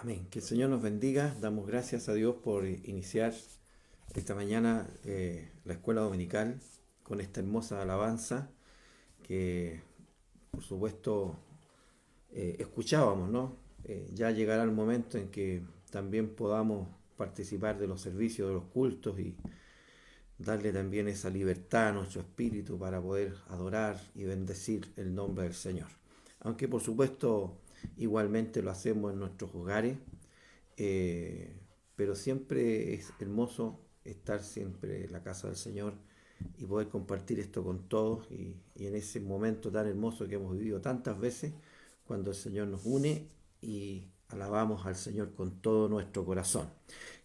Amén. Que el Señor nos bendiga. Damos gracias a Dios por iniciar esta mañana la escuela dominical con esta hermosa alabanza que, por supuesto, escuchábamos, ¿no? Ya llegará el momento en que también podamos participar de los servicios, de los cultos y darle también esa libertad a nuestro espíritu para poder adorar y bendecir el nombre del Señor. Aunque por supuesto igualmente lo hacemos en nuestros hogares, eh, pero siempre es hermoso estar siempre en la casa del Señor y poder compartir esto con todos y en ese momento tan hermoso que hemos vivido tantas veces, cuando el Señor nos une y alabamos al Señor con todo nuestro corazón.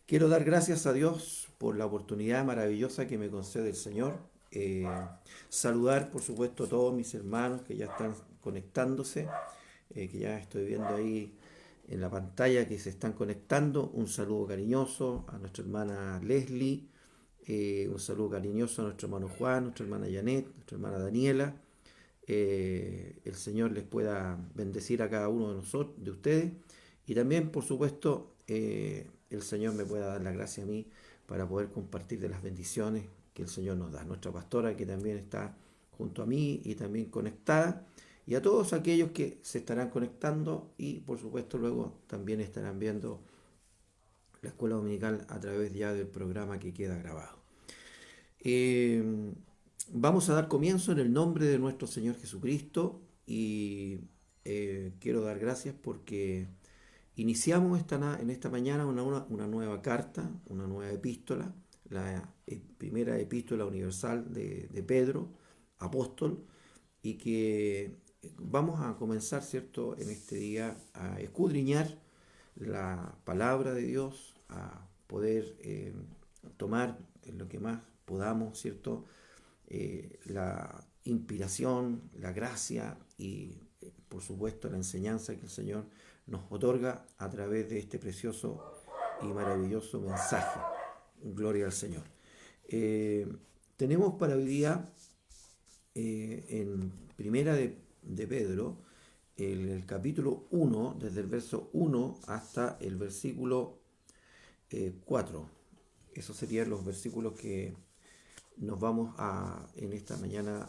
Quiero dar gracias a Dios por la oportunidad maravillosa que me concede el Señor. Eh, Saludar, por supuesto, a todos mis hermanos que ya están conectándose, que ya estoy viendo ahí en la pantalla que se están conectando. Un saludo cariñoso a nuestra hermana Leslie, un saludo cariñoso a nuestro hermano Juan, nuestra hermana Janet, nuestra hermana Daniela. El Señor les pueda bendecir a cada uno de nosotros, de ustedes, y también, por supuesto, el Señor me pueda dar la gracia a mí para poder compartir de las bendiciones que el Señor nos da. Nuestra pastora que también está junto a mí y también conectada, y a todos aquellos que se estarán conectando y por supuesto luego también estarán viendo la escuela dominical a través ya del programa que queda grabado. Eh, Vamos a dar comienzo en el nombre de nuestro Señor Jesucristo y quiero dar gracias porque iniciamos en esta mañana una nueva carta, una nueva epístola, la primera epístola universal de Pedro, apóstol, y que vamos a comenzar, ¿cierto?, en este día a escudriñar la palabra de Dios, a poder tomar en lo que más podamos, ¿cierto?, la inspiración, la gracia y, por supuesto, la enseñanza que el Señor nos otorga a través de este precioso y maravilloso mensaje. Gloria al Señor. Eh, Tenemos para hoy día en Primera de Pedro, el capítulo 1, desde el verso 1 hasta el versículo 4. Esos serían los versículos que nos vamos en esta mañana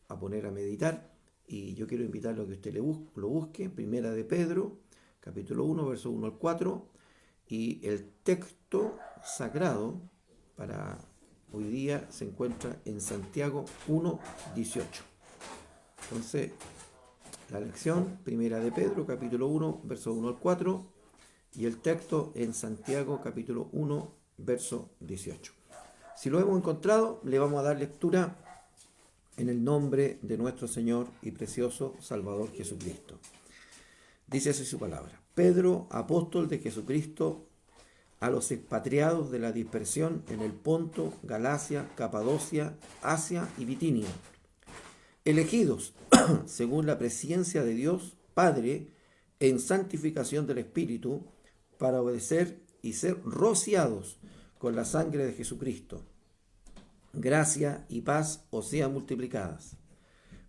a poner a meditar. Y yo quiero invitarlo a que usted lo busque. Primera de Pedro, capítulo 1, verso 1 al 4. Y el texto sagrado para hoy día se encuentra en Santiago 1, 18. Entonces, la lección, Primera de Pedro, capítulo 1, verso 1 al 4. Y el texto en Santiago, capítulo 1, verso 18. Si lo hemos encontrado, le vamos a dar lectura en el nombre de nuestro Señor y precioso Salvador Jesucristo. Dice así su palabra. Pedro, apóstol de Jesucristo, a los expatriados de la dispersión en el Ponto, Galacia, Capadocia, Asia y Bitinia, elegidos según la presciencia de Dios Padre en santificación del Espíritu, para obedecer y ser rociados con la sangre de Jesucristo. Gracia y paz os sean multiplicadas.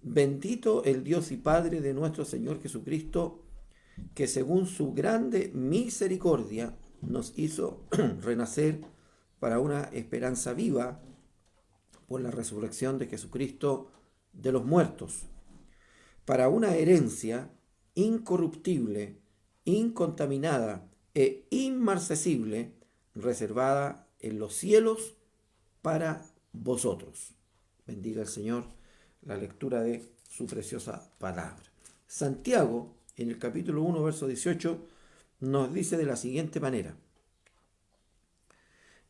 Bendito el Dios y Padre de nuestro Señor Jesucristo, que según su grande misericordia nos hizo renacer para una esperanza viva por la resurrección de Jesucristo de los muertos, para una herencia incorruptible, incontaminada e inmarcesible, reservada en los cielos para vosotros. Bendiga el Señor la lectura de su preciosa palabra. Santiago, en el capítulo 1, verso 18, nos dice de la siguiente manera: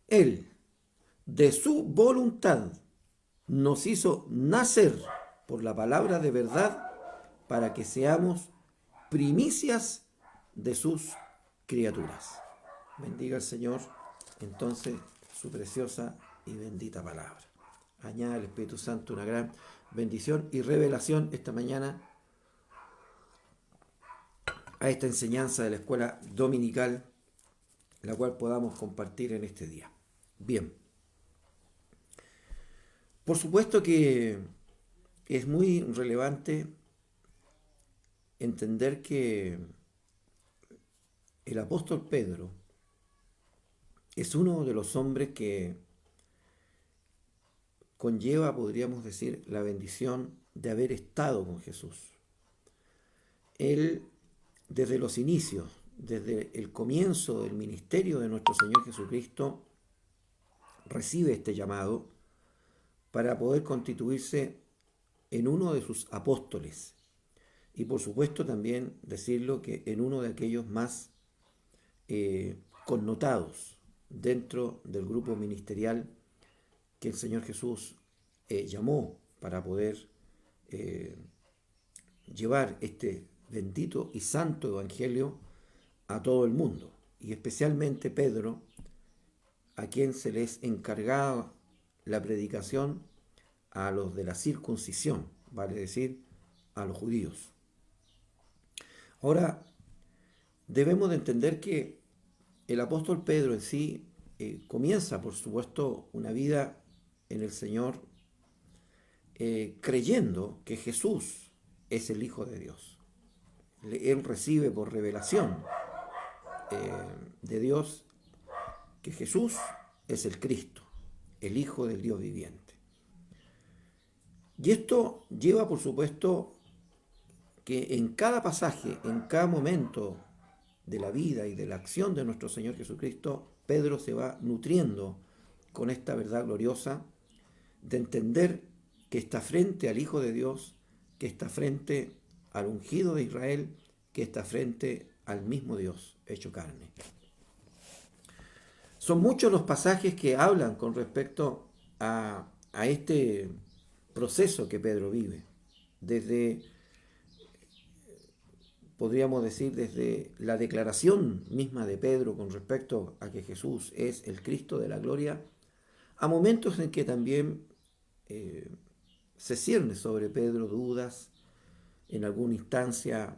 Él, de su voluntad, nos hizo nacer por la palabra de verdad para que seamos primicias de sus criaturas. Bendiga el Señor entonces su preciosa y bendita palabra. Añada el Espíritu Santo una gran bendición y revelación esta mañana a esta enseñanza de la escuela dominical, la cual podamos compartir en este día. Bien, por supuesto que es muy relevante entender que el apóstol Pedro es uno de los hombres que conlleva, podríamos decir, la bendición de haber estado con Jesús. Él, desde los inicios, desde el comienzo del ministerio de nuestro Señor Jesucristo, recibe este llamado para poder constituirse en uno de sus apóstoles. Y por supuesto también decirlo que en uno de aquellos más connotados dentro del grupo ministerial que el Señor Jesús llamó para poder llevar este bendito y santo evangelio a todo el mundo. Y especialmente Pedro, a quien se les encargaba la predicación a los de la circuncisión, vale decir, a los judíos. Ahora, debemos de entender que el apóstol Pedro en sí comienza, por supuesto, una vida en el Señor creyendo que Jesús es el Hijo de Dios. Él recibe por revelación de Dios que Jesús es el Cristo, el Hijo del Dios viviente. Y esto lleva, por supuesto, que en cada pasaje, en cada momento de la vida y de la acción de nuestro Señor Jesucristo, Pedro se va nutriendo con esta verdad gloriosa de entender que está frente al Hijo de Dios, que está frente al ungido de Israel, que está frente al mismo Dios hecho carne. Son muchos los pasajes que hablan con respecto a este proceso que Pedro vive, desde, podríamos decir, desde la declaración misma de Pedro con respecto a que Jesús es el Cristo de la gloria, a momentos en que también se cierne sobre Pedro dudas. En alguna instancia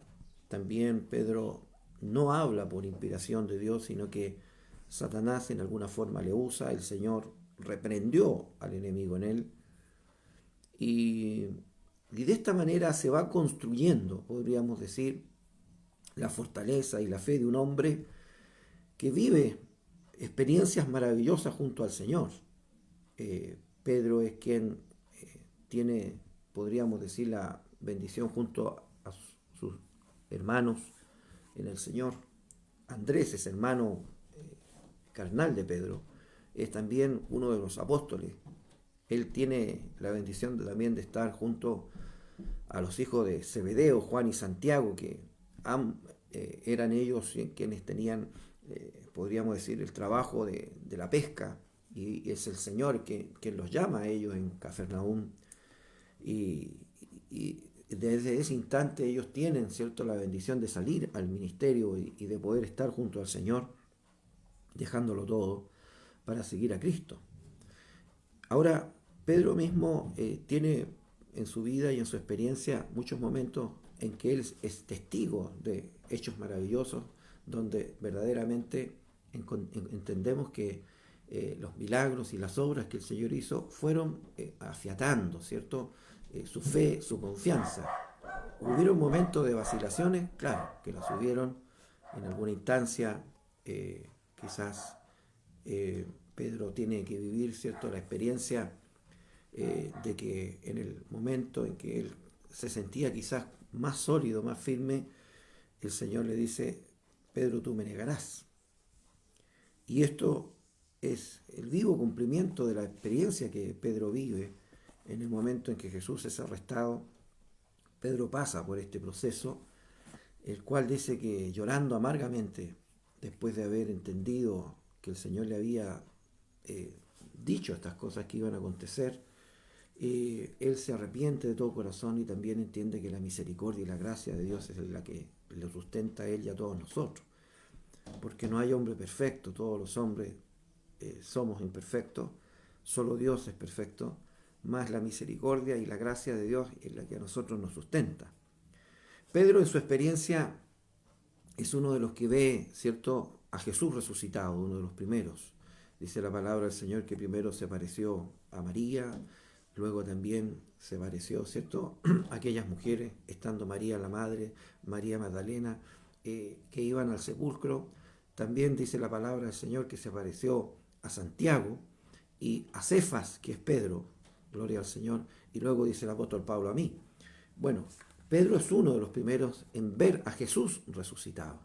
también Pedro no habla por inspiración de Dios, sino que Satanás en alguna forma le usa. El Señor reprendió al enemigo en él. Y de esta manera se va construyendo, podríamos decir, la fortaleza y la fe de un hombre que vive experiencias maravillosas junto al Señor. Pedro es quien tiene, podríamos decir, la bendición junto a sus hermanos en el Señor. Andrés es hermano carnal de Pedro, es también uno de los apóstoles. Él tiene la bendición también de estar junto a los hijos de Zebedeo, Juan y Santiago, que eran ellos quienes tenían, podríamos decir, el trabajo de la pesca, y es el Señor quien los llama a ellos en Cafarnaúm. Y desde ese instante ellos tienen, ¿cierto?, la bendición de salir al ministerio y de poder estar junto al Señor, dejándolo todo para seguir a Cristo. Ahora, Pedro mismo tiene en su vida y en su experiencia muchos momentos en que él es testigo de hechos maravillosos, donde verdaderamente entendemos que los milagros y las obras que el Señor hizo fueron afiatando, ¿cierto?, su fe, su confianza. ¿Hubieron momentos de vacilaciones? Claro, que las hubieron en alguna instancia. Quizás Pedro tiene que vivir, ¿cierto?, la experiencia de que en el momento en que él se sentía quizás más sólido, más firme, el Señor le dice: Pedro, tú me negarás. Y esto es el vivo cumplimiento de la experiencia que Pedro vive en el momento en que Jesús es arrestado. Pedro pasa por este proceso, el cual dice que llorando amargamente, después de haber entendido que el Señor le había dicho estas cosas que iban a acontecer, él se arrepiente de todo corazón y también entiende que la misericordia y la gracia de Dios es la que le sustenta a él y a todos nosotros. Porque no hay hombre perfecto, todos los hombres somos imperfectos, solo Dios es perfecto, más la misericordia y la gracia de Dios es la que a nosotros nos sustenta. Pedro en su experiencia es uno de los que ve, ¿cierto?, a Jesús resucitado, uno de los primeros. Dice la palabra del Señor que primero se pareció a María, luego también se pareció, ¿cierto?, a aquellas mujeres, estando María la madre, María Magdalena, que iban al sepulcro. También dice la palabra del Señor que se apareció a Santiago y a Cefas, que es Pedro, gloria al Señor, y luego dice el apóstol Pablo a mí. Bueno, Pedro es uno de los primeros en ver a Jesús resucitado.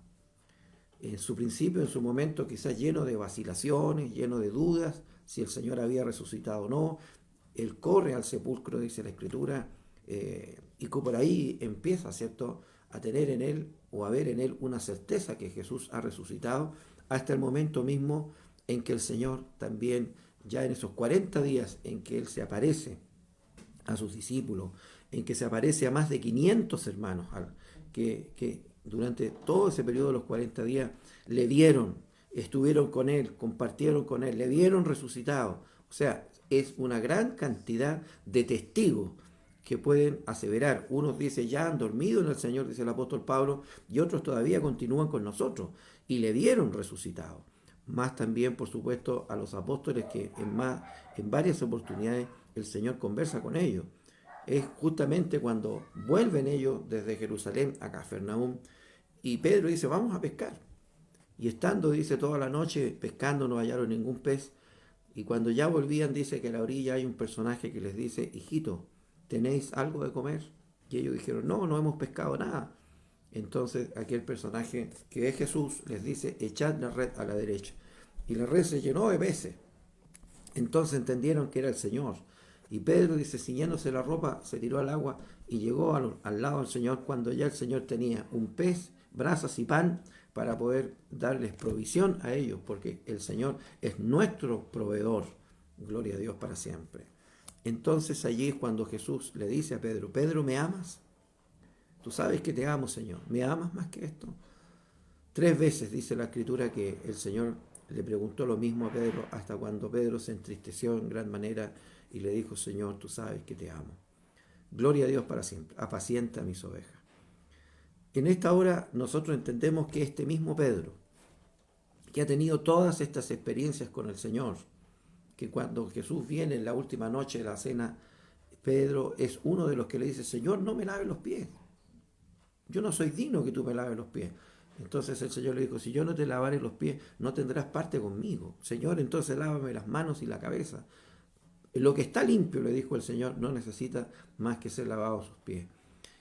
En su principio, en su momento, quizás lleno de vacilaciones, lleno de dudas, si el Señor había resucitado o no. Él corre al sepulcro, dice la Escritura, y por ahí empieza, ¿cierto?, a tener en él o a ver en él una certeza que Jesús ha resucitado, hasta el momento mismo en que el Señor también, ya en esos 40 días en que Él se aparece a sus discípulos, en que se aparece a más de 500 hermanos, que durante todo ese periodo de los 40 días le vieron, estuvieron con Él, compartieron con Él, le vieron resucitado. O sea, es una gran cantidad de testigos que pueden aseverar. Unos dicen ya han dormido en el Señor, dice el apóstol Pablo, y otros todavía continúan con nosotros y le vieron resucitado. Más también, por supuesto, a los apóstoles que en varias oportunidades el Señor conversa con ellos. Es justamente cuando vuelven ellos desde Jerusalén a Cafarnaúm y Pedro dice, vamos a pescar. Y estando, dice, toda la noche pescando no hallaron ningún pez. Y cuando ya volvían, dice que a la orilla hay un personaje que les dice, hijito, ¿tenéis algo de comer? Y ellos dijeron, no, no hemos pescado nada. Entonces aquel personaje que es Jesús les dice, echad la red a la derecha. Y la red se llenó de peces. Entonces entendieron que era el Señor. Y Pedro, dice, ciñéndose la ropa, se tiró al agua y llegó al lado del Señor cuando ya el Señor tenía un pez, brasas y pan para poder darles provisión a ellos, porque el Señor es nuestro proveedor. Gloria a Dios para siempre. Entonces allí es cuando Jesús le dice a Pedro, Pedro, ¿me amas? Tú sabes que te amo, Señor. ¿Me amas más que esto? 3 veces dice la Escritura que el Señor le preguntó lo mismo a Pedro, hasta cuando Pedro se entristeció en gran manera y le dijo, Señor, tú sabes que te amo. Gloria a Dios para siempre. Apacienta mis ovejas. En esta hora nosotros entendemos que este mismo Pedro, que ha tenido todas estas experiencias con el Señor, que cuando Jesús viene en la última noche de la cena, Pedro es uno de los que le dice, Señor, no me laves los pies. Yo no soy digno que tú me laves los pies. Entonces el Señor le dijo, si yo no te lavaré los pies, no tendrás parte conmigo. Señor, entonces lávame las manos y la cabeza. Lo que está limpio, le dijo el Señor, no necesita más que ser lavado sus pies.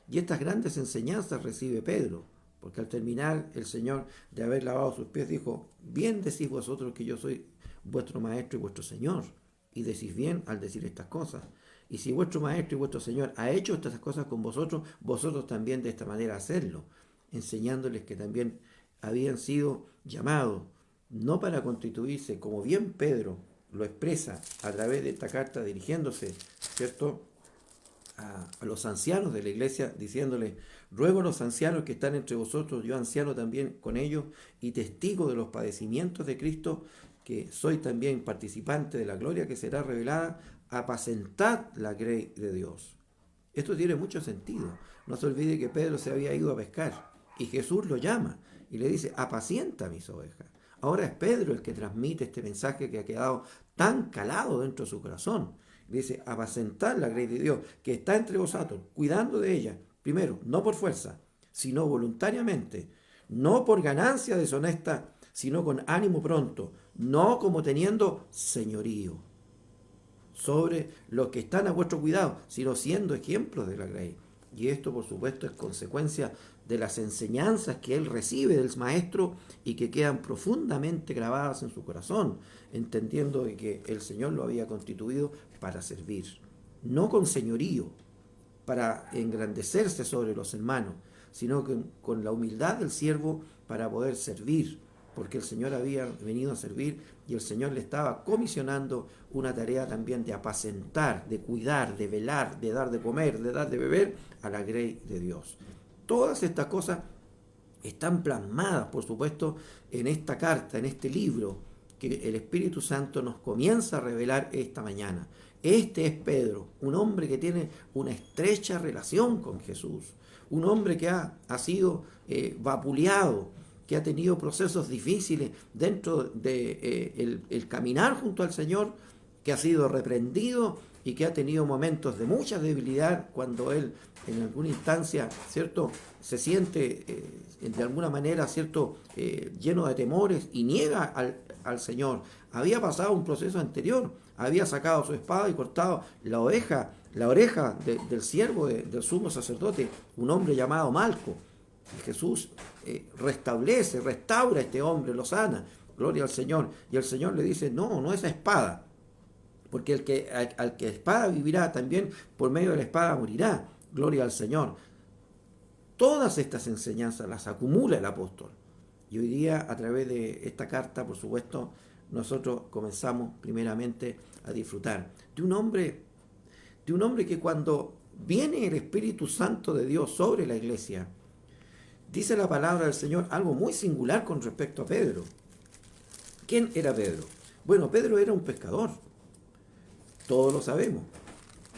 Y estas grandes enseñanzas recibe Pedro, porque al terminar el Señor de haber lavado sus pies dijo, bien decís vosotros que yo soy vuestro maestro y vuestro Señor, y decís bien al decir estas cosas. Y si vuestro maestro y vuestro Señor ha hecho estas cosas con vosotros, vosotros también de esta manera hacedlo, enseñándoles que también habían sido llamados, no para constituirse, como bien Pedro lo expresa a través de esta carta, dirigiéndose, ¿cierto?, a los ancianos de la iglesia, diciéndoles, ruego a los ancianos que están entre vosotros, yo anciano también con ellos, y testigo de los padecimientos de Cristo, que soy también participante de la gloria que será revelada, apacentad la grey de Dios. Esto tiene mucho sentido. No se olvide que Pedro se había ido a pescar, y Jesús lo llama, y le dice, apacienta mis ovejas. Ahora es Pedro el que transmite este mensaje que ha quedado tan calado dentro de su corazón. Dice, apacentar la grey de Dios, que está entre vosotros, cuidando de ella, primero, no por fuerza, sino voluntariamente, no por ganancia deshonesta, sino con ánimo pronto, no como teniendo señorío sobre los que están a vuestro cuidado, sino siendo ejemplos de la grey. Y esto, por supuesto, es consecuencia de las enseñanzas que él recibe del maestro y que quedan profundamente grabadas en su corazón, entendiendo que el Señor lo había constituido para servir, no con señorío, para engrandecerse sobre los hermanos, sino con la humildad del siervo para poder servir, porque el Señor había venido a servir y el Señor le estaba comisionando una tarea también de apacentar, de cuidar, de velar, de dar de comer, de dar de beber a la grey de Dios. Todas estas cosas están plasmadas, por supuesto, en esta carta, en este libro que el Espíritu Santo nos comienza a revelar esta mañana. Este es Pedro, un hombre que tiene una estrecha relación con Jesús, un hombre que ha sido vapuleado, que ha tenido procesos difíciles dentro de el caminar junto al Señor, que ha sido reprendido y que ha tenido momentos de mucha debilidad cuando él en alguna instancia, ¿cierto?, se siente de alguna manera, ¿cierto?, lleno de temores y niega al Señor. Había pasado un proceso anterior, había sacado su espada y cortado la oreja del siervo del sumo sacerdote, un hombre llamado Malco. Y Jesús restaura a este hombre, lo sana, gloria al Señor. Y el Señor le dice, no esa espada, porque al que espada vivirá, también por medio de la espada morirá, gloria al Señor. Todas estas enseñanzas las acumula el apóstol. Y hoy día, a través de esta carta, por supuesto, nosotros comenzamos primeramente a disfrutar de un hombre que cuando viene el Espíritu Santo de Dios sobre la iglesia, dice la palabra del Señor algo muy singular con respecto a Pedro. ¿Quién era Pedro? Bueno, Pedro era un pescador. Todos lo sabemos.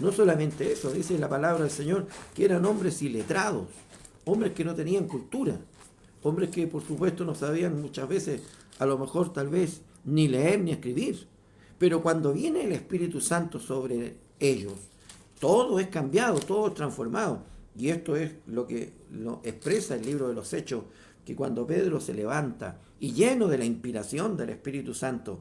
No solamente eso, dice la palabra del Señor, que eran hombres iletrados, hombres que no tenían cultura, hombres que por supuesto no sabían muchas veces, a lo mejor tal vez, ni leer ni escribir. Pero cuando viene el Espíritu Santo sobre ellos, todo es cambiado, todo es transformado. Y esto es lo que lo expresa el libro de los Hechos, que cuando Pedro se levanta y lleno de la inspiración del Espíritu Santo,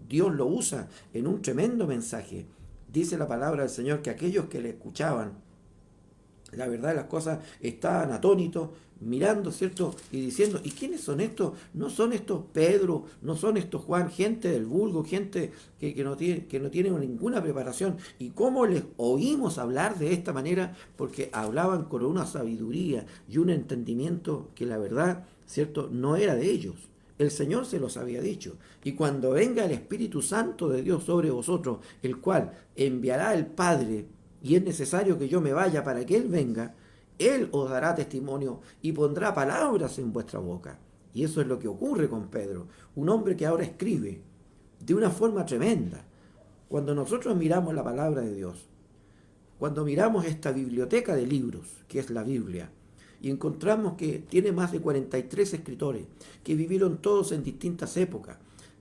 Dios lo usa en un tremendo mensaje. Dice la palabra del Señor que aquellos que le escuchaban, la verdad de las cosas, estaban atónitos, mirando, ¿cierto? Y diciendo, ¿y quiénes son estos? No son estos Pedro, no son estos Juan, gente del vulgo, gente que no tiene ninguna preparación. ¿Y cómo les oímos hablar de esta manera? Porque hablaban con una sabiduría y un entendimiento que la verdad, ¿cierto?, no era de ellos. El Señor se los había dicho. Y cuando venga el Espíritu Santo de Dios sobre vosotros, el cual enviará el Padre, y es necesario que yo me vaya para que Él venga, Él os dará testimonio y pondrá palabras en vuestra boca. Y eso es lo que ocurre con Pedro, un hombre que ahora escribe de una forma tremenda. Cuando nosotros miramos la palabra de Dios, cuando miramos esta biblioteca de libros, que es la Biblia, y encontramos que tiene más de 43 escritores que vivieron todos en distintas épocas.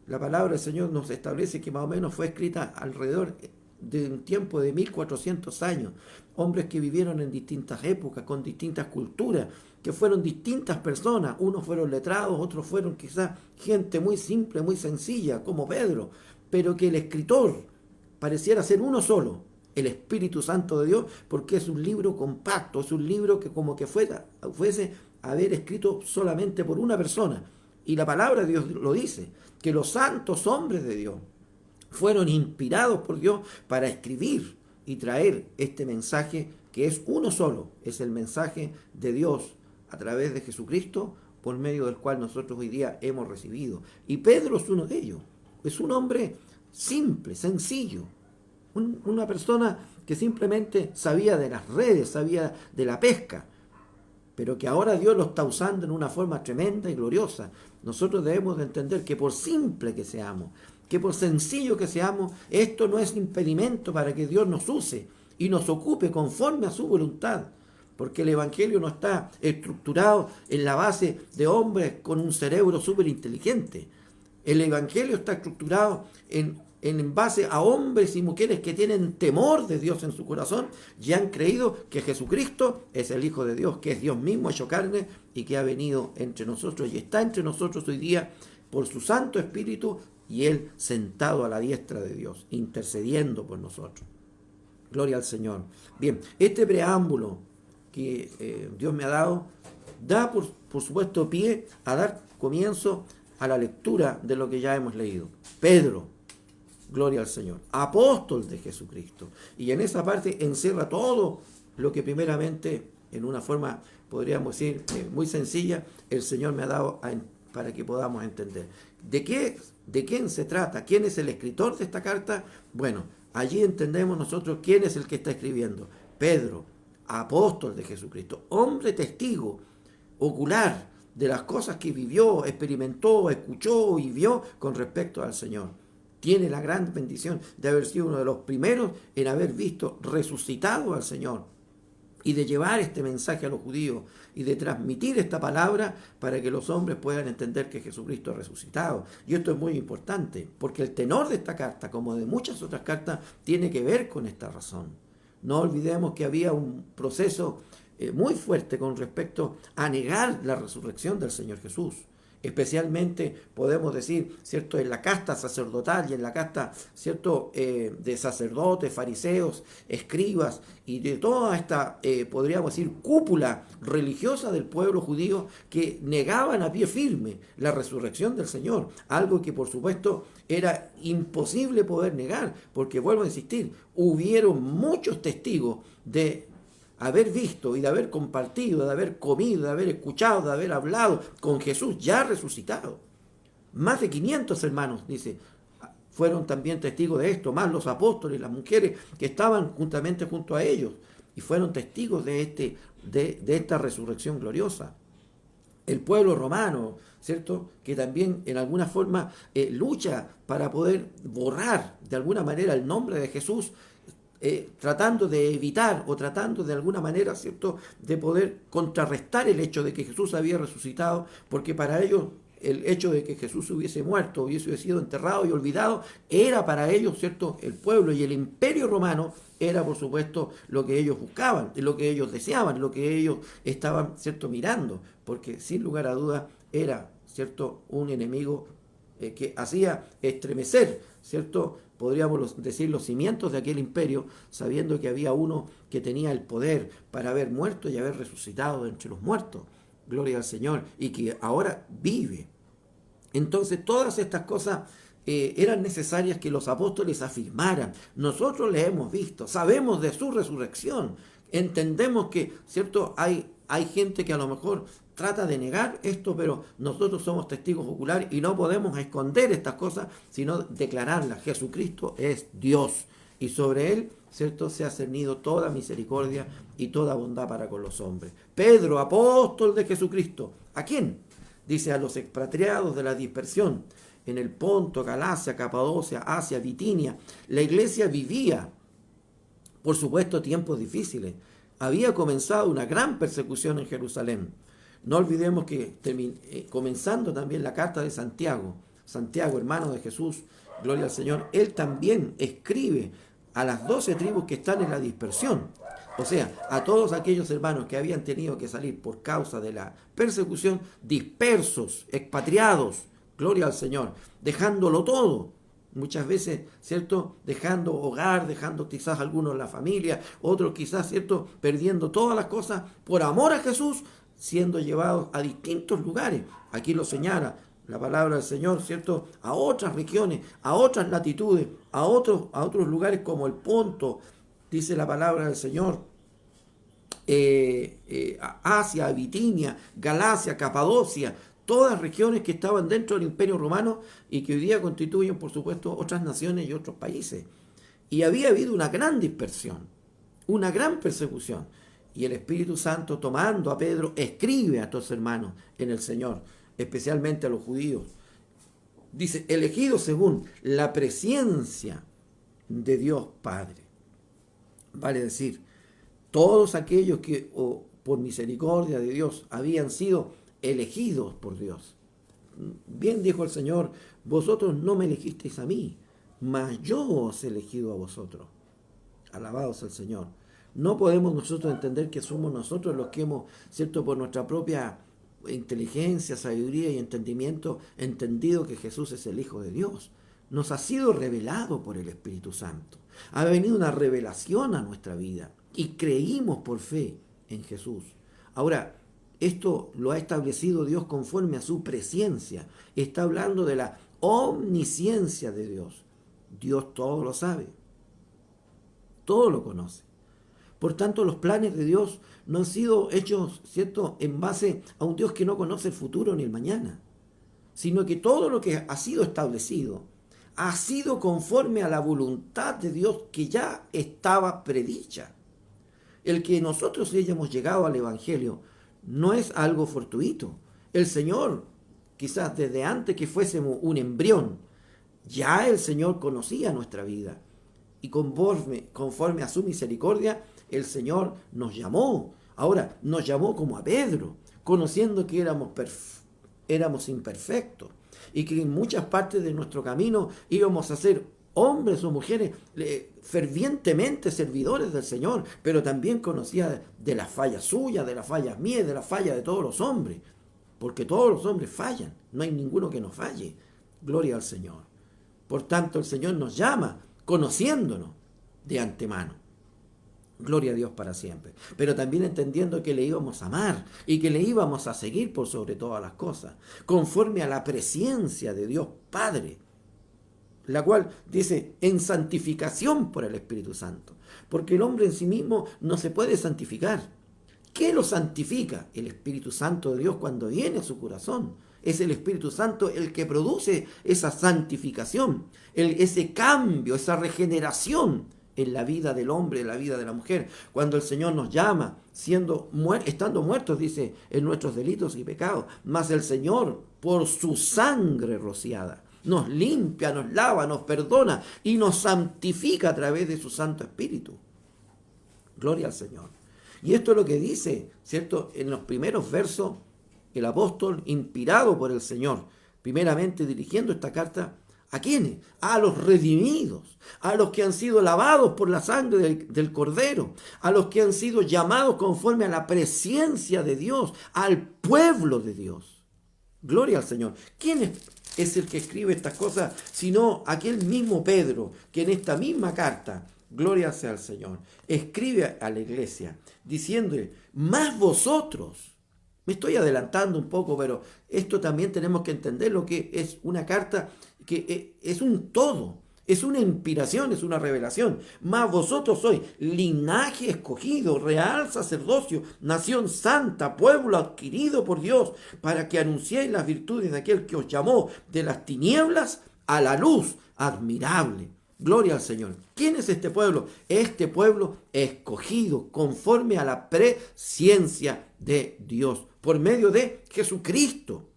La palabra del Señor nos establece que más o menos fue escrita alrededor de un tiempo de 1400 años. Hombres que vivieron en distintas épocas, con distintas culturas, que fueron distintas personas. Unos fueron letrados, otros fueron quizás gente muy simple, muy sencilla, como Pedro. Pero que el escritor pareciera ser uno solo, el Espíritu Santo de Dios, porque es un libro compacto, es un libro que como que fuese haber escrito solamente por una persona. Y la palabra de Dios lo dice, que los santos hombres de Dios fueron inspirados por Dios para escribir y traer este mensaje que es uno solo, es el mensaje de Dios a través de Jesucristo, por medio del cual nosotros hoy día hemos recibido. Y Pedro es uno de ellos, es un hombre simple, sencillo, una persona que simplemente sabía de las redes, sabía de la pesca, pero que ahora Dios lo está usando en una forma tremenda y gloriosa. Nosotros debemos de entender que por simple que seamos, que por sencillo que seamos, esto no es impedimento para que Dios nos use y nos ocupe conforme a su voluntad, porque el Evangelio no está estructurado en la base de hombres con un cerebro súper inteligente. El Evangelio está estructurado en base a hombres y mujeres que tienen temor de Dios en su corazón y han creído que Jesucristo es el Hijo de Dios, que es Dios mismo hecho carne y que ha venido entre nosotros y está entre nosotros hoy día por su Santo Espíritu y Él sentado a la diestra de Dios, intercediendo por nosotros. Gloria al Señor. Bien, este preámbulo que Dios me ha dado da por supuesto pie a dar comienzo a la lectura de lo que ya hemos leído. Pedro, gloria al Señor, apóstol de Jesucristo. Y en esa parte encierra todo lo que primeramente, en una forma, podríamos decir, muy sencilla, el Señor me ha dado para que podamos entender. ¿De quién se trata? ¿Quién es el escritor de esta carta? Bueno, allí entendemos nosotros quién es el que está escribiendo. Pedro, apóstol de Jesucristo, hombre testigo, ocular de las cosas que vivió, experimentó, escuchó y vio con respecto al Señor. Tiene la gran bendición de haber sido uno de los primeros en haber visto resucitado al Señor. y de llevar este mensaje a los judíos y de transmitir esta palabra para que los hombres puedan entender que Jesucristo ha resucitado. Y esto es muy importante, porque el tenor de esta carta, como de muchas otras cartas, tiene que ver con esta razón. No olvidemos que había un proceso muy fuerte con respecto a negar la resurrección del Señor Jesús. Especialmente podemos decir, ¿cierto?, en la casta sacerdotal y en la casta, ¿cierto?, de sacerdotes, fariseos, escribas y de toda esta, podríamos decir, cúpula religiosa del pueblo judío que negaban a pie firme la resurrección del Señor. Algo que por supuesto era imposible poder negar, porque vuelvo a insistir, hubieron muchos testigos de haber visto y de haber compartido, de haber comido, de haber escuchado, de haber hablado con Jesús ya resucitado. Más de 500 hermanos, dice, fueron también testigos de esto, más los apóstoles, las mujeres que estaban juntamente junto a ellos y fueron testigos de esta resurrección gloriosa. El pueblo romano, ¿cierto?, que también en alguna forma lucha para poder borrar de alguna manera el nombre de Jesús, tratando de evitar o tratando de alguna manera, ¿cierto?, de poder contrarrestar el hecho de que Jesús había resucitado, porque para ellos el hecho de que Jesús hubiese muerto, hubiese sido enterrado y olvidado, era para ellos, ¿cierto?, el pueblo y el imperio romano era, por supuesto, lo que ellos buscaban, lo que ellos deseaban, lo que ellos estaban, ¿cierto?, mirando, porque sin lugar a dudas era, ¿cierto?, un enemigo que hacía estremecer, ¿cierto?, podríamos decir, los cimientos de aquel imperio, sabiendo que había uno que tenía el poder para haber muerto y haber resucitado de entre los muertos. Gloria al Señor, y que ahora vive. Entonces todas estas cosas eran necesarias que los apóstoles afirmaran. Nosotros le hemos visto, sabemos de su resurrección, entendemos que, ¿cierto?, hay gente que a lo mejor trata de negar esto, pero nosotros somos testigos oculares y no podemos esconder estas cosas, sino declararlas. Jesucristo es Dios y sobre él, ¿cierto?, se ha cernido toda misericordia y toda bondad para con los hombres. Pedro, apóstol de Jesucristo, ¿a quién? Dice, a los expatriados de la dispersión en el Ponto, Galacia, Capadocia, Asia, Bitinia. La iglesia vivía, por supuesto, tiempos difíciles. Había comenzado una gran persecución en Jerusalén. No olvidemos que comenzando también la carta de Santiago, hermano de Jesús, gloria al Señor, él también escribe a las 12 tribus que están en la dispersión. O sea, a todos aquellos hermanos que habían tenido que salir por causa de la persecución, dispersos, expatriados, gloria al Señor, dejándolo todo. Muchas veces, ¿cierto?, dejando hogar, dejando quizás algunos la familia, otros quizás, ¿cierto?, perdiendo todas las cosas por amor a Jesús, siendo llevados a distintos lugares. Aquí lo señala la palabra del Señor, ¿cierto?, a otras regiones, a otras latitudes, a otros lugares como el Ponto, dice la palabra del Señor, Asia, Bitinia, Galacia, Capadocia, todas regiones que estaban dentro del Imperio Romano y que hoy día constituyen, por supuesto, otras naciones y otros países. Y había habido una gran dispersión, una gran persecución. Y el Espíritu Santo, tomando a Pedro, escribe a estos hermanos en el Señor, especialmente a los judíos. Dice, elegidos según la presencia de Dios Padre. Vale decir, todos aquellos que por misericordia de Dios habían sido elegidos por Dios. Bien dijo el Señor, vosotros no me elegisteis a mí, mas yo os he elegido a vosotros. Alabados al Señor. No podemos nosotros entender que somos nosotros los que hemos, ¿cierto?, por nuestra propia inteligencia, sabiduría y entendimiento, entendido que Jesús es el Hijo de Dios. Nos ha sido revelado por el Espíritu Santo. Ha venido una revelación a nuestra vida y creímos por fe en Jesús. Ahora, esto lo ha establecido Dios conforme a su presencia. Está hablando de la omnisciencia de Dios. Dios todo lo sabe, todo lo conoce. Por tanto, los planes de Dios no han sido hechos, ¿cierto?, en base a un Dios que no conoce el futuro ni el mañana, sino que todo lo que ha sido establecido ha sido conforme a la voluntad de Dios que ya estaba predicha. El que nosotros hayamos llegado al Evangelio no es algo fortuito. El Señor, quizás desde antes que fuésemos un embrión, ya el Señor conocía nuestra vida. y conforme a su misericordia, el Señor nos llamó. Ahora, nos llamó como a Pedro, conociendo que éramos imperfectos y que en muchas partes de nuestro camino íbamos a ser hombres o mujeres fervientemente servidores del Señor, pero también conocía de las fallas suyas, de las fallas mías, de las fallas de todos los hombres, porque todos los hombres fallan, no hay ninguno que nos falle. Gloria al Señor. Por tanto, el Señor nos llama conociéndonos de antemano. Gloria a Dios para siempre. Pero también entendiendo que le íbamos a amar y que le íbamos a seguir por sobre todas las cosas, conforme a la presencia de Dios Padre, la cual dice en santificación por el Espíritu Santo. Porque el hombre en sí mismo no se puede santificar. ¿Qué lo santifica? El Espíritu Santo de Dios cuando viene a su corazón. Es el Espíritu Santo el que produce esa santificación, ese cambio, esa regeneración en la vida del hombre, en la vida de la mujer. Cuando el Señor nos llama, estando muertos, dice, en nuestros delitos y pecados, mas el Señor, por su sangre rociada, nos limpia, nos lava, nos perdona y nos santifica a través de su Santo Espíritu. Gloria al Señor. Y esto es lo que dice, ¿cierto?, en los primeros versos, el apóstol, inspirado por el Señor, primeramente dirigiendo esta carta, ¿a quiénes? A los redimidos, a los que han sido lavados por la sangre del Cordero, a los que han sido llamados conforme a la presencia de Dios, al pueblo de Dios. Gloria al Señor. ¿Quién es el que escribe estas cosas? Sino aquel mismo Pedro, que en esta misma carta, gloria sea al Señor, escribe a la iglesia, diciéndole, más vosotros. Me estoy adelantando un poco, pero esto también tenemos que entender lo que es una carta, que es un todo, es una inspiración, es una revelación. Mas vosotros sois linaje escogido, real sacerdocio, nación santa, pueblo adquirido por Dios, para que anunciéis las virtudes de aquel que os llamó de las tinieblas a la luz admirable. Gloria al Señor. ¿Quién es este pueblo? Este pueblo escogido conforme a la presciencia de Dios, por medio de Jesucristo.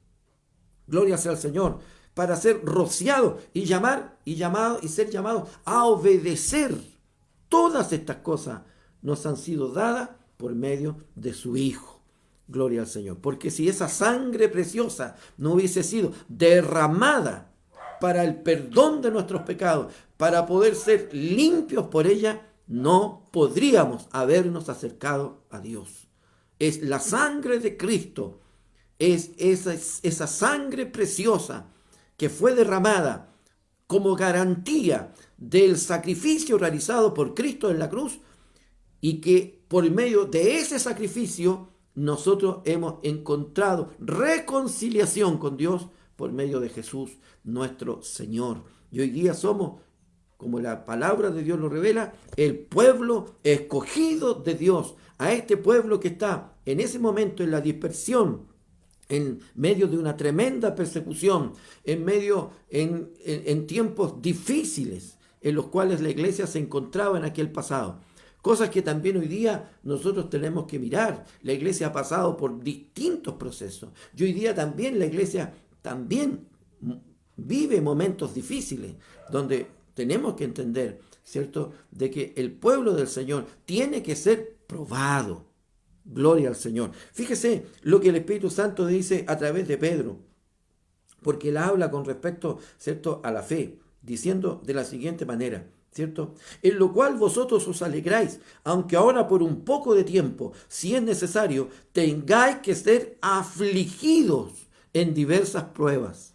Gloria sea al Señor, para ser rociado y ser llamado a obedecer. Todas estas cosas nos han sido dadas por medio de su Hijo. Gloria al Señor. Porque si esa sangre preciosa no hubiese sido derramada para el perdón de nuestros pecados, para poder ser limpios por ella, no podríamos habernos acercado a Dios. Es la sangre de Cristo, es esa sangre preciosa que fue derramada como garantía del sacrificio realizado por Cristo en la cruz, y que por medio de ese sacrificio nosotros hemos encontrado reconciliación con Dios por medio de Jesús nuestro Señor. Y hoy día somos, como la palabra de Dios lo revela, el pueblo escogido de Dios. A este pueblo que está en ese momento en la dispersión, en medio de una tremenda persecución, en tiempos difíciles en los cuales la iglesia se encontraba en aquel pasado. Cosas que también hoy día nosotros tenemos que mirar. La iglesia ha pasado por distintos procesos. Y hoy día también la iglesia también vive momentos difíciles, donde tenemos que entender, ¿cierto?, de que el pueblo del Señor tiene que ser probado. Gloria al Señor. Fíjese lo que el Espíritu Santo dice a través de Pedro, porque él habla con respecto, ¿cierto?, a la fe, diciendo de la siguiente manera, ¿cierto? En lo cual vosotros os alegráis, aunque ahora por un poco de tiempo, si es necesario, tengáis que ser afligidos en diversas pruebas.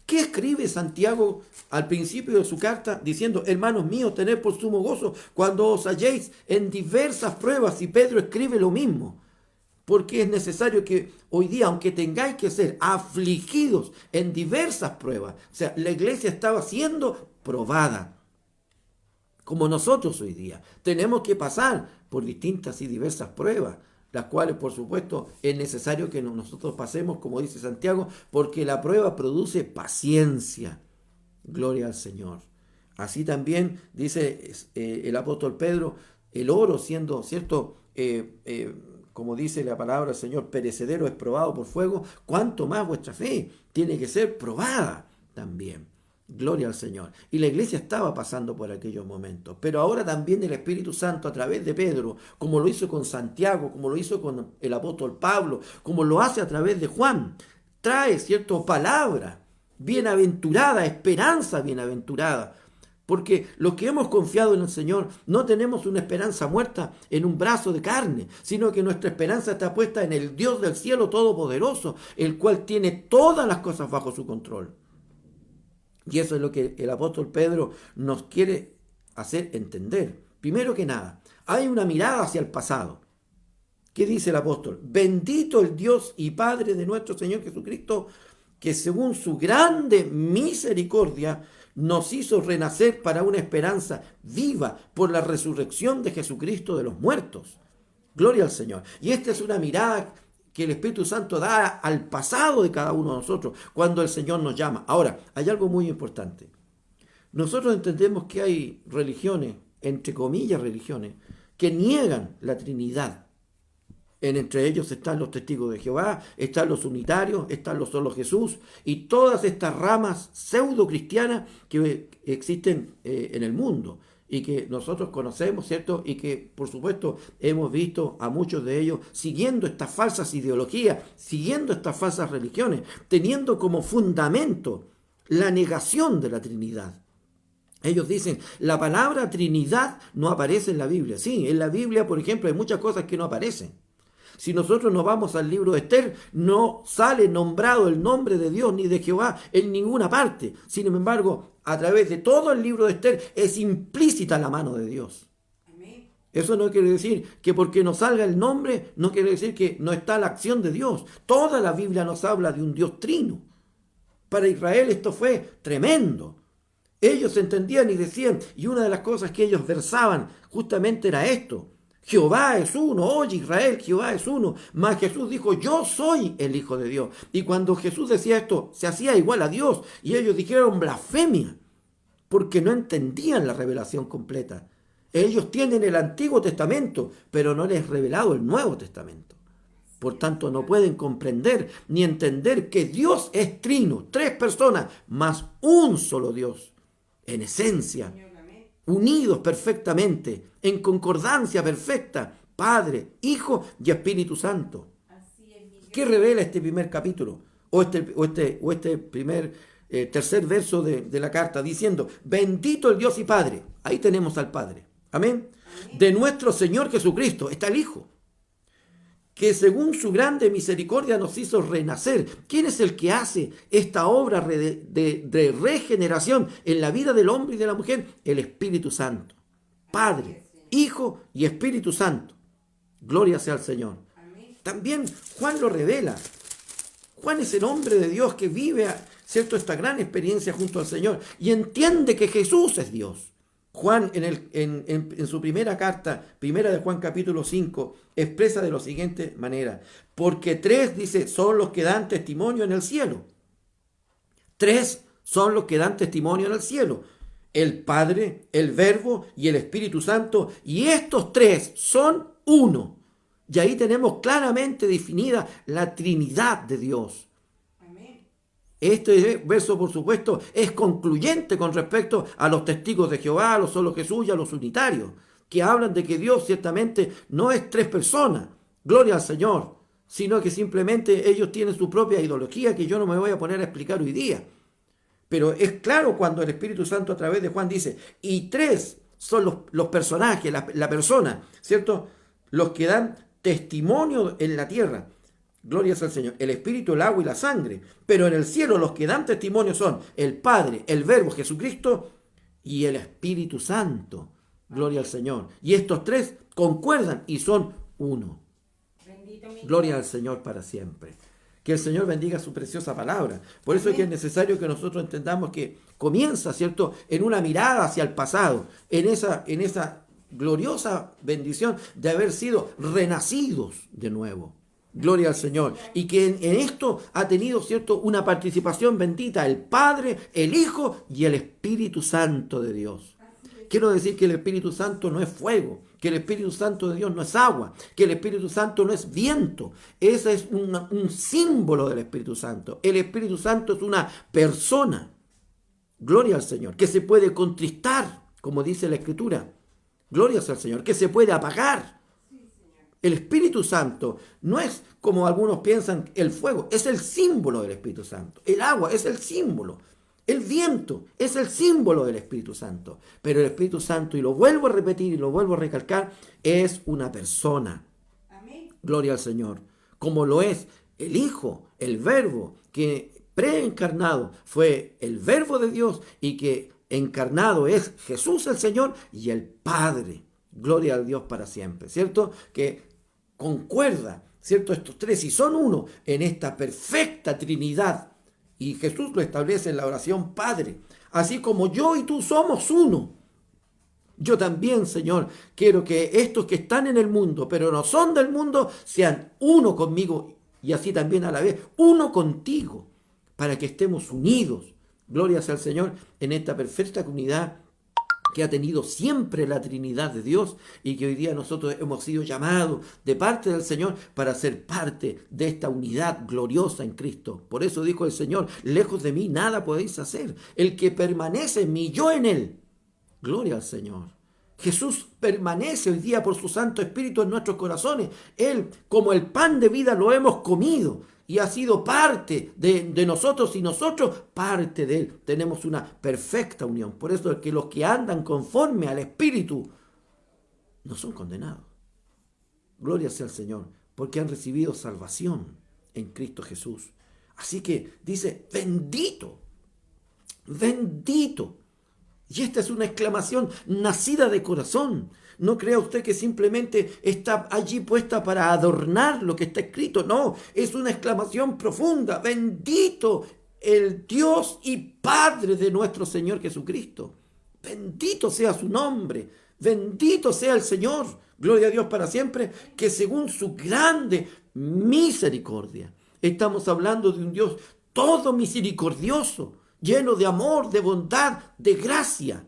¿Qué escribe Santiago al principio de su carta diciendo, hermanos míos, tened por sumo gozo cuando os halléis en diversas pruebas? Y Pedro escribe lo mismo, porque es necesario que hoy día, aunque tengáis que ser afligidos en diversas pruebas, o sea, la iglesia estaba siendo probada, como nosotros hoy día. Tenemos que pasar por distintas y diversas pruebas, las cuales, por supuesto, es necesario que nosotros pasemos, como dice Santiago, porque la prueba produce paciencia. Gloria al Señor. Así también dice el apóstol Pedro, el oro siendo, ¿cierto?, como dice la palabra del Señor, perecedero es probado por fuego, cuanto más vuestra fe tiene que ser probada también. Gloria al Señor. Y la iglesia estaba pasando por aquellos momentos. Pero ahora también el Espíritu Santo a través de Pedro, como lo hizo con Santiago, como lo hizo con el apóstol Pablo, como lo hace a través de Juan, trae, ¿cierto?, palabra bienaventurada, esperanza bienaventurada. Porque los que hemos confiado en el Señor no tenemos una esperanza muerta en un brazo de carne, sino que nuestra esperanza está puesta en el Dios del cielo todopoderoso, el cual tiene todas las cosas bajo su control. Y eso es lo que el apóstol Pedro nos quiere hacer entender. Primero que nada, hay una mirada hacia el pasado. ¿Qué dice el apóstol? Bendito el Dios y Padre de nuestro Señor Jesucristo, que según su grande misericordia nos hizo renacer para una esperanza viva por la resurrección de Jesucristo de los muertos. Gloria al Señor. Y esta es una mirada que el Espíritu Santo da al pasado de cada uno de nosotros cuando el Señor nos llama. Ahora, hay algo muy importante. Nosotros entendemos que hay religiones, entre comillas religiones, que niegan la Trinidad. Entre ellos están los testigos de Jehová, están los unitarios, están los solo Jesús y todas estas ramas pseudo cristianas que existen en el mundo y que nosotros conocemos, ¿cierto? Y que, por supuesto, hemos visto a muchos de ellos siguiendo estas falsas ideologías, siguiendo estas falsas religiones, teniendo como fundamento la negación de la Trinidad. Ellos dicen, la palabra Trinidad no aparece en la Biblia. Sí, en la Biblia, por ejemplo, hay muchas cosas que no aparecen. Si nosotros nos vamos al libro de Esther, no sale nombrado el nombre de Dios ni de Jehová en ninguna parte. Sin embargo, a través de todo el libro de Esther es implícita la mano de Dios. Amén. Eso no quiere decir que porque no salga el nombre, no quiere decir que no está la acción de Dios. Toda la Biblia nos habla de un Dios trino. Para Israel esto fue tremendo. Ellos entendían y decían, y una de las cosas que ellos versaban justamente era esto. Jehová es uno, oye Israel, Jehová es uno. Mas Jesús dijo, yo soy el Hijo de Dios. Y cuando Jesús decía esto, se hacía igual a Dios. Y ellos dijeron blasfemia, porque no entendían la revelación completa. Ellos tienen el Antiguo Testamento, pero no les es revelado el Nuevo Testamento. Por tanto, no pueden comprender ni entender que Dios es trino, tres personas, más un solo Dios, en esencia, unidos perfectamente, en concordancia perfecta, Padre, Hijo y Espíritu Santo. ¿Qué revela este primer capítulo? O este primer, tercer verso de la carta, diciendo, bendito el Dios y Padre. Ahí tenemos al Padre. Amén. De nuestro Señor Jesucristo está el Hijo, que según su grande misericordia nos hizo renacer. ¿Quién es el que hace esta obra de regeneración en la vida del hombre y de la mujer? El Espíritu Santo. Padre, Hijo y Espíritu Santo. Gloria sea al Señor. También Juan lo revela. Juan es el hombre de Dios que vive, ¿cierto?, esta gran experiencia junto al Señor y entiende que Jesús es Dios. Juan en su primera carta, primera de Juan capítulo 5, expresa de la siguiente manera. Porque tres, dice, son los que dan testimonio en el cielo. Tres son los que dan testimonio en el cielo. El Padre, el Verbo y el Espíritu Santo. Y estos tres son uno. Y ahí tenemos claramente definida la Trinidad de Dios. Este verso, por supuesto, es concluyente con respecto a los testigos de Jehová, a los solo Jesús y a los unitarios, que hablan de que Dios ciertamente no es tres personas, gloria al Señor, sino que simplemente ellos tienen su propia ideología que yo no me voy a poner a explicar hoy día. Pero es claro cuando el Espíritu Santo a través de Juan dice, y tres son los personajes, la persona, ¿cierto? Los que dan testimonio en la tierra. Gloria al Señor. El Espíritu, el agua y la sangre. Pero en el cielo los que dan testimonio son el Padre, el Verbo, Jesucristo y el Espíritu Santo. Gloria al Señor. Y estos tres concuerdan y son uno. Gloria al Señor para siempre. Que el Señor bendiga su preciosa palabra. Por eso es que es necesario que nosotros entendamos que comienza, ¿cierto?, en una mirada hacia el pasado, en esa gloriosa bendición de haber sido renacidos de nuevo. Gloria al Señor. Y que en esto ha tenido, ¿cierto?, una participación bendita el Padre, el Hijo y el Espíritu Santo de Dios. Quiero decir que el Espíritu Santo no es fuego, que el Espíritu Santo de Dios no es agua, que el Espíritu Santo no es viento. Ese es un símbolo del Espíritu Santo. El Espíritu Santo es una persona. Gloria al Señor. Que se puede contristar, como dice la Escritura. Gloria al Señor. Que se puede apagar. El Espíritu Santo no es como algunos piensan el fuego, es el símbolo del Espíritu Santo. El agua es el símbolo. El viento es el símbolo del Espíritu Santo. Pero el Espíritu Santo, y lo vuelvo a repetir y lo vuelvo a recalcar, es una persona. Amén. Gloria al Señor. Como lo es el Hijo, el Verbo, que preencarnado fue el Verbo de Dios y que encarnado es Jesús el Señor y el Padre. Gloria al Dios para siempre, ¿cierto? Que concuerda, ¿cierto? Estos tres y son uno en esta perfecta Trinidad. Y Jesús lo establece en la oración Padre. Así como yo y tú somos uno. Yo también, Señor, quiero que estos que están en el mundo, pero no son del mundo, sean uno conmigo y así también a la vez uno contigo, para que estemos unidos. Gloria sea al Señor en esta perfecta unidad que ha tenido siempre la Trinidad de Dios y que hoy día nosotros hemos sido llamados de parte del Señor para ser parte de esta unidad gloriosa en Cristo. Por eso dijo el Señor, lejos de mí nada podéis hacer. El que permanece en mí, yo en él. Gloria al Señor. Jesús permanece hoy día por su Santo Espíritu en nuestros corazones. Él, como el pan de vida, lo hemos comido. Y ha sido parte de nosotros y nosotros parte de Él. Tenemos una perfecta unión. Por eso es que los que andan conforme al Espíritu no son condenados. Gloria sea al Señor, porque han recibido salvación en Cristo Jesús. Así que dice, bendito, bendito. Y esta es una exclamación nacida de corazón. No crea usted que simplemente está allí puesta para adornar lo que está escrito. No, es una exclamación profunda. Bendito el Dios y Padre de nuestro Señor Jesucristo. Bendito sea su nombre. Bendito sea el Señor. Gloria a Dios para siempre, que según su grande misericordia. Estamos hablando de un Dios todo misericordioso, lleno de amor, de bondad, de gracia.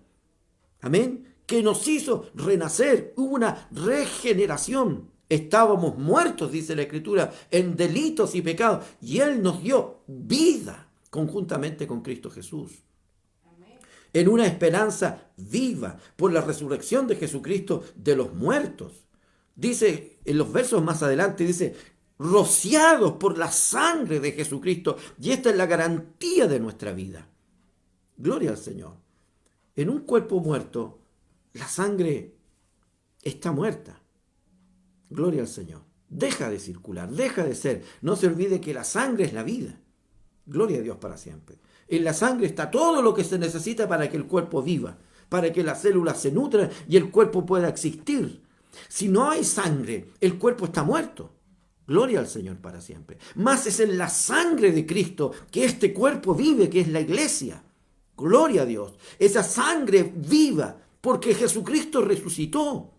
Amén. Que nos hizo renacer, hubo una regeneración. Estábamos muertos, dice la Escritura, en delitos y pecados, y Él nos dio vida conjuntamente con Cristo Jesús. Amén. En una esperanza viva por la resurrección de Jesucristo de los muertos. Dice en los versos más adelante, dice, rociados por la sangre de Jesucristo, y esta es la garantía de nuestra vida. Gloria al Señor. En un cuerpo muerto, la sangre está muerta. Gloria al Señor. Deja de circular, deja de ser. No se olvide que la sangre es la vida. Gloria a Dios para siempre. En la sangre está todo lo que se necesita para que el cuerpo viva, para que las células se nutran y el cuerpo pueda existir. Si no hay sangre, el cuerpo está muerto. Gloria al Señor para siempre. Más es en la sangre de Cristo que este cuerpo vive, que es la iglesia. Gloria a Dios. Esa sangre viva, porque Jesucristo resucitó.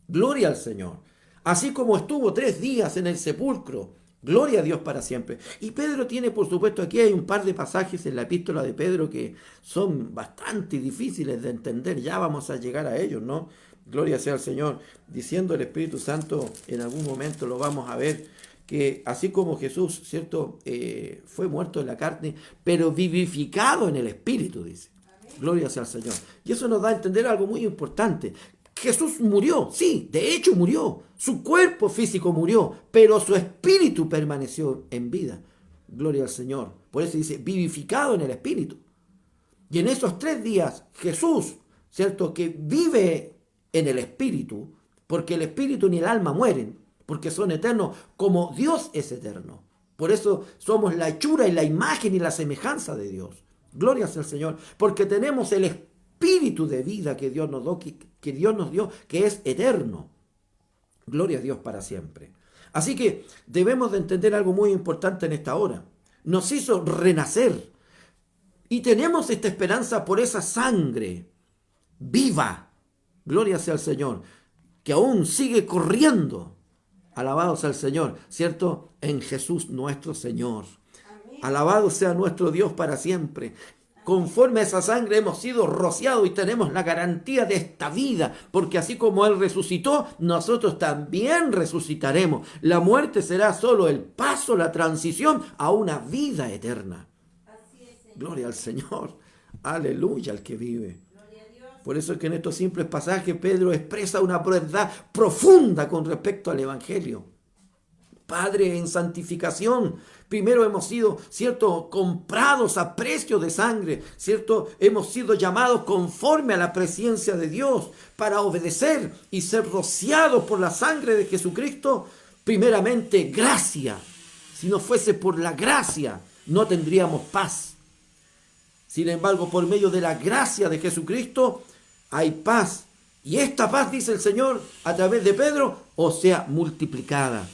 Gloria al Señor. Así como estuvo 3 días en el sepulcro. Gloria a Dios para siempre. Y Pedro tiene, por supuesto, aquí hay un par de pasajes en la epístola de Pedro que son bastante difíciles de entender. Ya vamos a llegar a ellos, ¿no? Gloria sea al Señor. Diciendo el Espíritu Santo, en algún momento lo vamos a ver, que así como Jesús, ¿cierto? Fue muerto en la carne, pero vivificado en el Espíritu, dice. Gloria sea al Señor. Y eso nos da a entender algo muy importante. Jesús murió, sí, de hecho murió. Su cuerpo físico murió, pero su espíritu permaneció en vida. Gloria al Señor. Por eso dice, vivificado en el Espíritu. Y en esos 3 días, Jesús, ¿cierto? Que vive en el Espíritu, porque el Espíritu ni el alma mueren, porque son eternos, como Dios es eterno. Por eso somos la hechura y la imagen y la semejanza de Dios. Gloria sea al Señor, porque tenemos el espíritu de vida que Dios nos dio, que es eterno. Gloria a Dios para siempre. Así que debemos de entender algo muy importante en esta hora. Nos hizo renacer y tenemos esta esperanza por esa sangre viva. Gloria sea al Señor, que aún sigue corriendo. Alabado sea el Señor, ¿cierto? En Jesús nuestro Señor. Alabado sea nuestro Dios para siempre. Conforme a esa sangre hemos sido rociados y tenemos la garantía de esta vida, porque así como Él resucitó, nosotros también resucitaremos. La muerte será solo el paso, la transición a una vida eterna. Gloria al Señor. Aleluya al que vive. Por eso es que en estos simples pasajes Pedro expresa una verdad profunda con respecto al Evangelio. Padre, en santificación, primero hemos sido, ¿cierto?, comprados a precio de sangre, ¿cierto? Hemos sido llamados conforme a la presencia de Dios para obedecer y ser rociados por la sangre de Jesucristo. Primeramente, gracia. Si no fuese por la gracia, no tendríamos paz. Sin embargo, por medio de la gracia de Jesucristo hay paz. Y esta paz, dice el Señor a través de Pedro, o sea, multiplicada.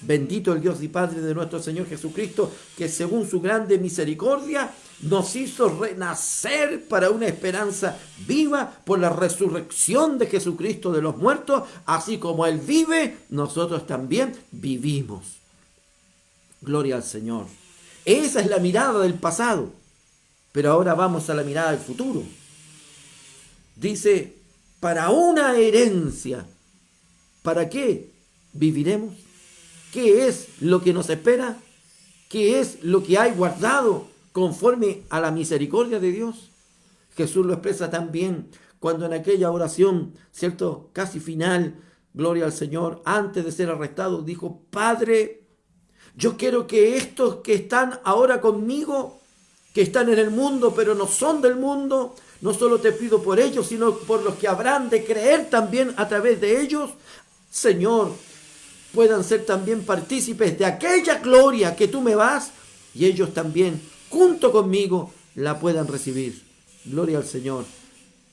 Bendito el Dios y Padre de nuestro Señor Jesucristo, que según su grande misericordia nos hizo renacer para una esperanza viva por la resurrección de Jesucristo de los muertos. Así como Él vive, nosotros también vivimos. Gloria al Señor. Esa es la mirada del pasado. Pero ahora vamos a la mirada del futuro. Dice, para una herencia. ¿Para qué viviremos? ¿Qué es lo que nos espera? ¿Qué es lo que hay guardado conforme a la misericordia de Dios? Jesús lo expresa también cuando en aquella oración, ¿cierto?, casi final, gloria al Señor, antes de ser arrestado, dijo, Padre, yo quiero que estos que están ahora conmigo, que están en el mundo, pero no son del mundo, no solo te pido por ellos, sino por los que habrán de creer también a través de ellos, Señor, puedan ser también partícipes de aquella gloria que tú me das, y ellos también, junto conmigo, la puedan recibir. Gloria al Señor.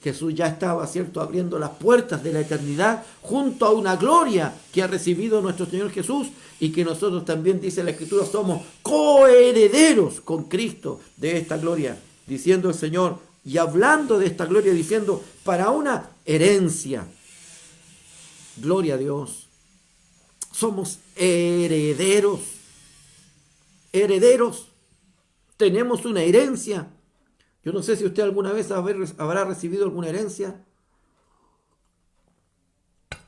Jesús ya estaba, ¿cierto?, abriendo las puertas de la eternidad junto a una gloria que ha recibido nuestro Señor Jesús y que nosotros también, dice la Escritura, somos coherederos con Cristo de esta gloria, diciendo el Señor, y hablando de esta gloria, diciendo, para una herencia. Gloria a Dios. Somos herederos. Herederos. Tenemos una herencia. Yo no sé si usted alguna vez habrá recibido alguna herencia.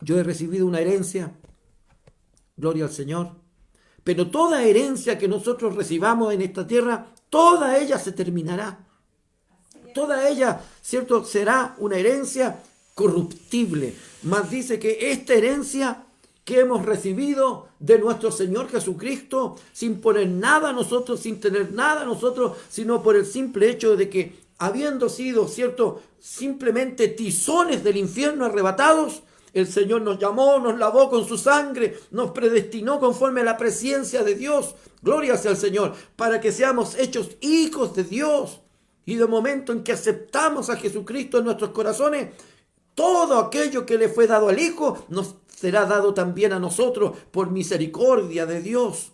Yo he recibido una herencia. Gloria al Señor. Pero toda herencia que nosotros recibamos en esta tierra, toda ella se terminará. Toda ella, ¿cierto?, será una herencia corruptible. Mas dice que esta herencia que hemos recibido de nuestro Señor Jesucristo, sin poner nada a nosotros, sin tener nada a nosotros, sino por el simple hecho de que, habiendo sido, ¿cierto?, simplemente tizones del infierno arrebatados, el Señor nos llamó, nos lavó con su sangre, nos predestinó conforme a la presencia de Dios. Gloria sea al Señor, para que seamos hechos hijos de Dios. Y de momento en que aceptamos a Jesucristo en nuestros corazones, todo aquello que le fue dado al Hijo nos será dado también a nosotros por misericordia de Dios.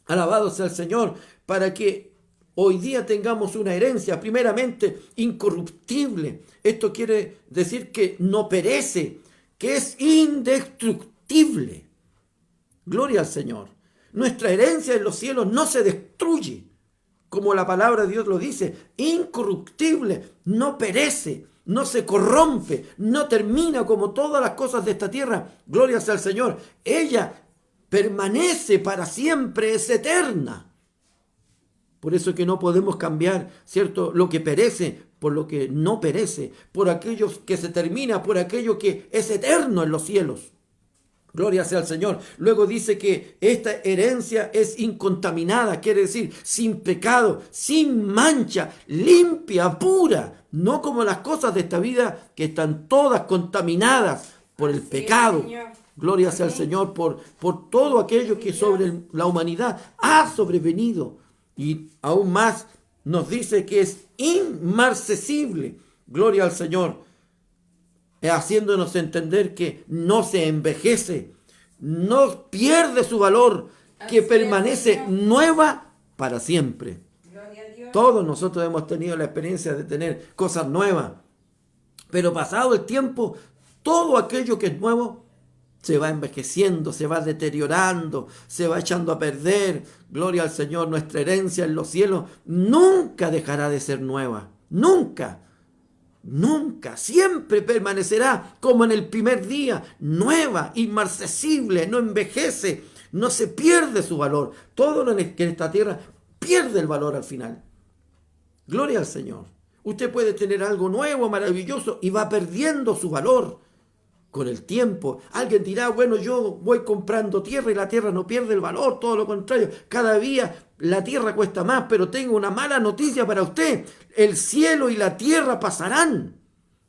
Alabado sea el Señor, para que hoy día tengamos una herencia, primeramente incorruptible. Esto quiere decir que no perece, que es indestructible. Gloria al Señor. Nuestra herencia en los cielos no se destruye, como la palabra de Dios lo dice, incorruptible, no perece, no se corrompe, no termina como todas las cosas de esta tierra. Gloria sea al Señor. Ella permanece para siempre, es eterna. Por eso es que no podemos cambiar, ¿cierto?, lo que perece por lo que no perece, por aquello que se termina, por aquello que es eterno en los cielos. Gloria sea al Señor. Luego dice que esta herencia es incontaminada, quiere decir sin pecado, sin mancha, limpia, pura. No como las cosas de esta vida que están todas contaminadas por el pecado. Gloria sea al Señor por todo aquello que sobre la humanidad ha sobrevenido. Y aún más nos dice que es inmarcesible. Gloria al Señor. Haciéndonos entender que no se envejece, no pierde su valor, que permanece nueva para siempre. Todos nosotros hemos tenido la experiencia de tener cosas nuevas, pero pasado el tiempo, todo aquello que es nuevo se va envejeciendo, se va deteriorando, se va echando a perder. Gloria al Señor, nuestra herencia en los cielos nunca dejará de ser nueva, nunca. Nunca, siempre permanecerá como en el primer día, nueva, inmarcesible, no envejece, no se pierde su valor. Todo lo que en esta tierra pierde el valor al final. Gloria al Señor. Usted puede tener algo nuevo, maravilloso, y va perdiendo su valor con el tiempo. Alguien dirá, bueno, yo voy comprando tierra y la tierra no pierde el valor, todo lo contrario. Cada día la tierra cuesta más, pero tengo una mala noticia para usted. El cielo y la tierra pasarán,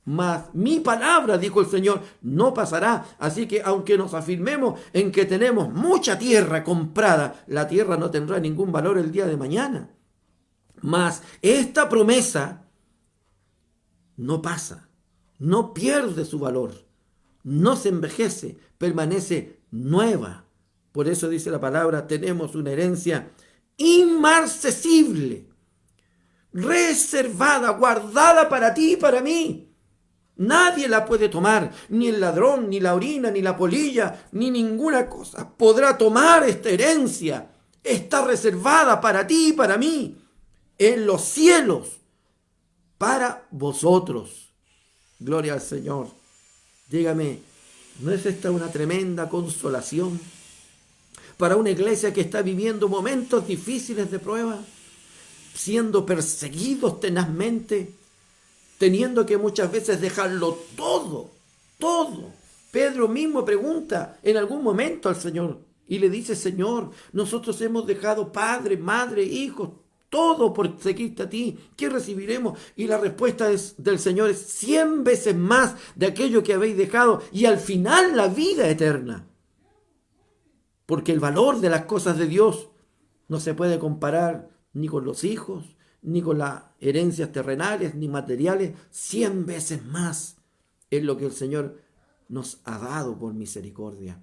mas mi palabra, dijo el Señor, no pasará. Así que aunque nos afirmemos en que tenemos mucha tierra comprada, la tierra no tendrá ningún valor el día de mañana. Mas esta promesa no pasa, no pierde su valor, no se envejece, permanece nueva. Por eso dice la palabra, tenemos una herencia inmarcesible, reservada, guardada para ti y para mí. Nadie la puede tomar, ni el ladrón, ni la orina, ni la polilla, ni ninguna cosa podrá tomar esta herencia. Está reservada para ti y para mí, en los cielos, para vosotros. Gloria al Señor. Dígame, ¿no es esta una tremenda consolación para una iglesia que está viviendo momentos difíciles de prueba, siendo perseguidos tenazmente, teniendo que muchas veces dejarlo todo, todo? Pedro mismo pregunta en algún momento al Señor y le dice, Señor, nosotros hemos dejado padre, madre, hijos, todo por seguirte a ti. ¿Qué recibiremos? Y la respuesta del Señor es 100 veces más de aquello que habéis dejado, y al final la vida eterna. Porque el valor de las cosas de Dios no se puede comparar ni con los hijos, ni con las herencias terrenales, ni materiales. 100 veces más es lo que el Señor nos ha dado por misericordia.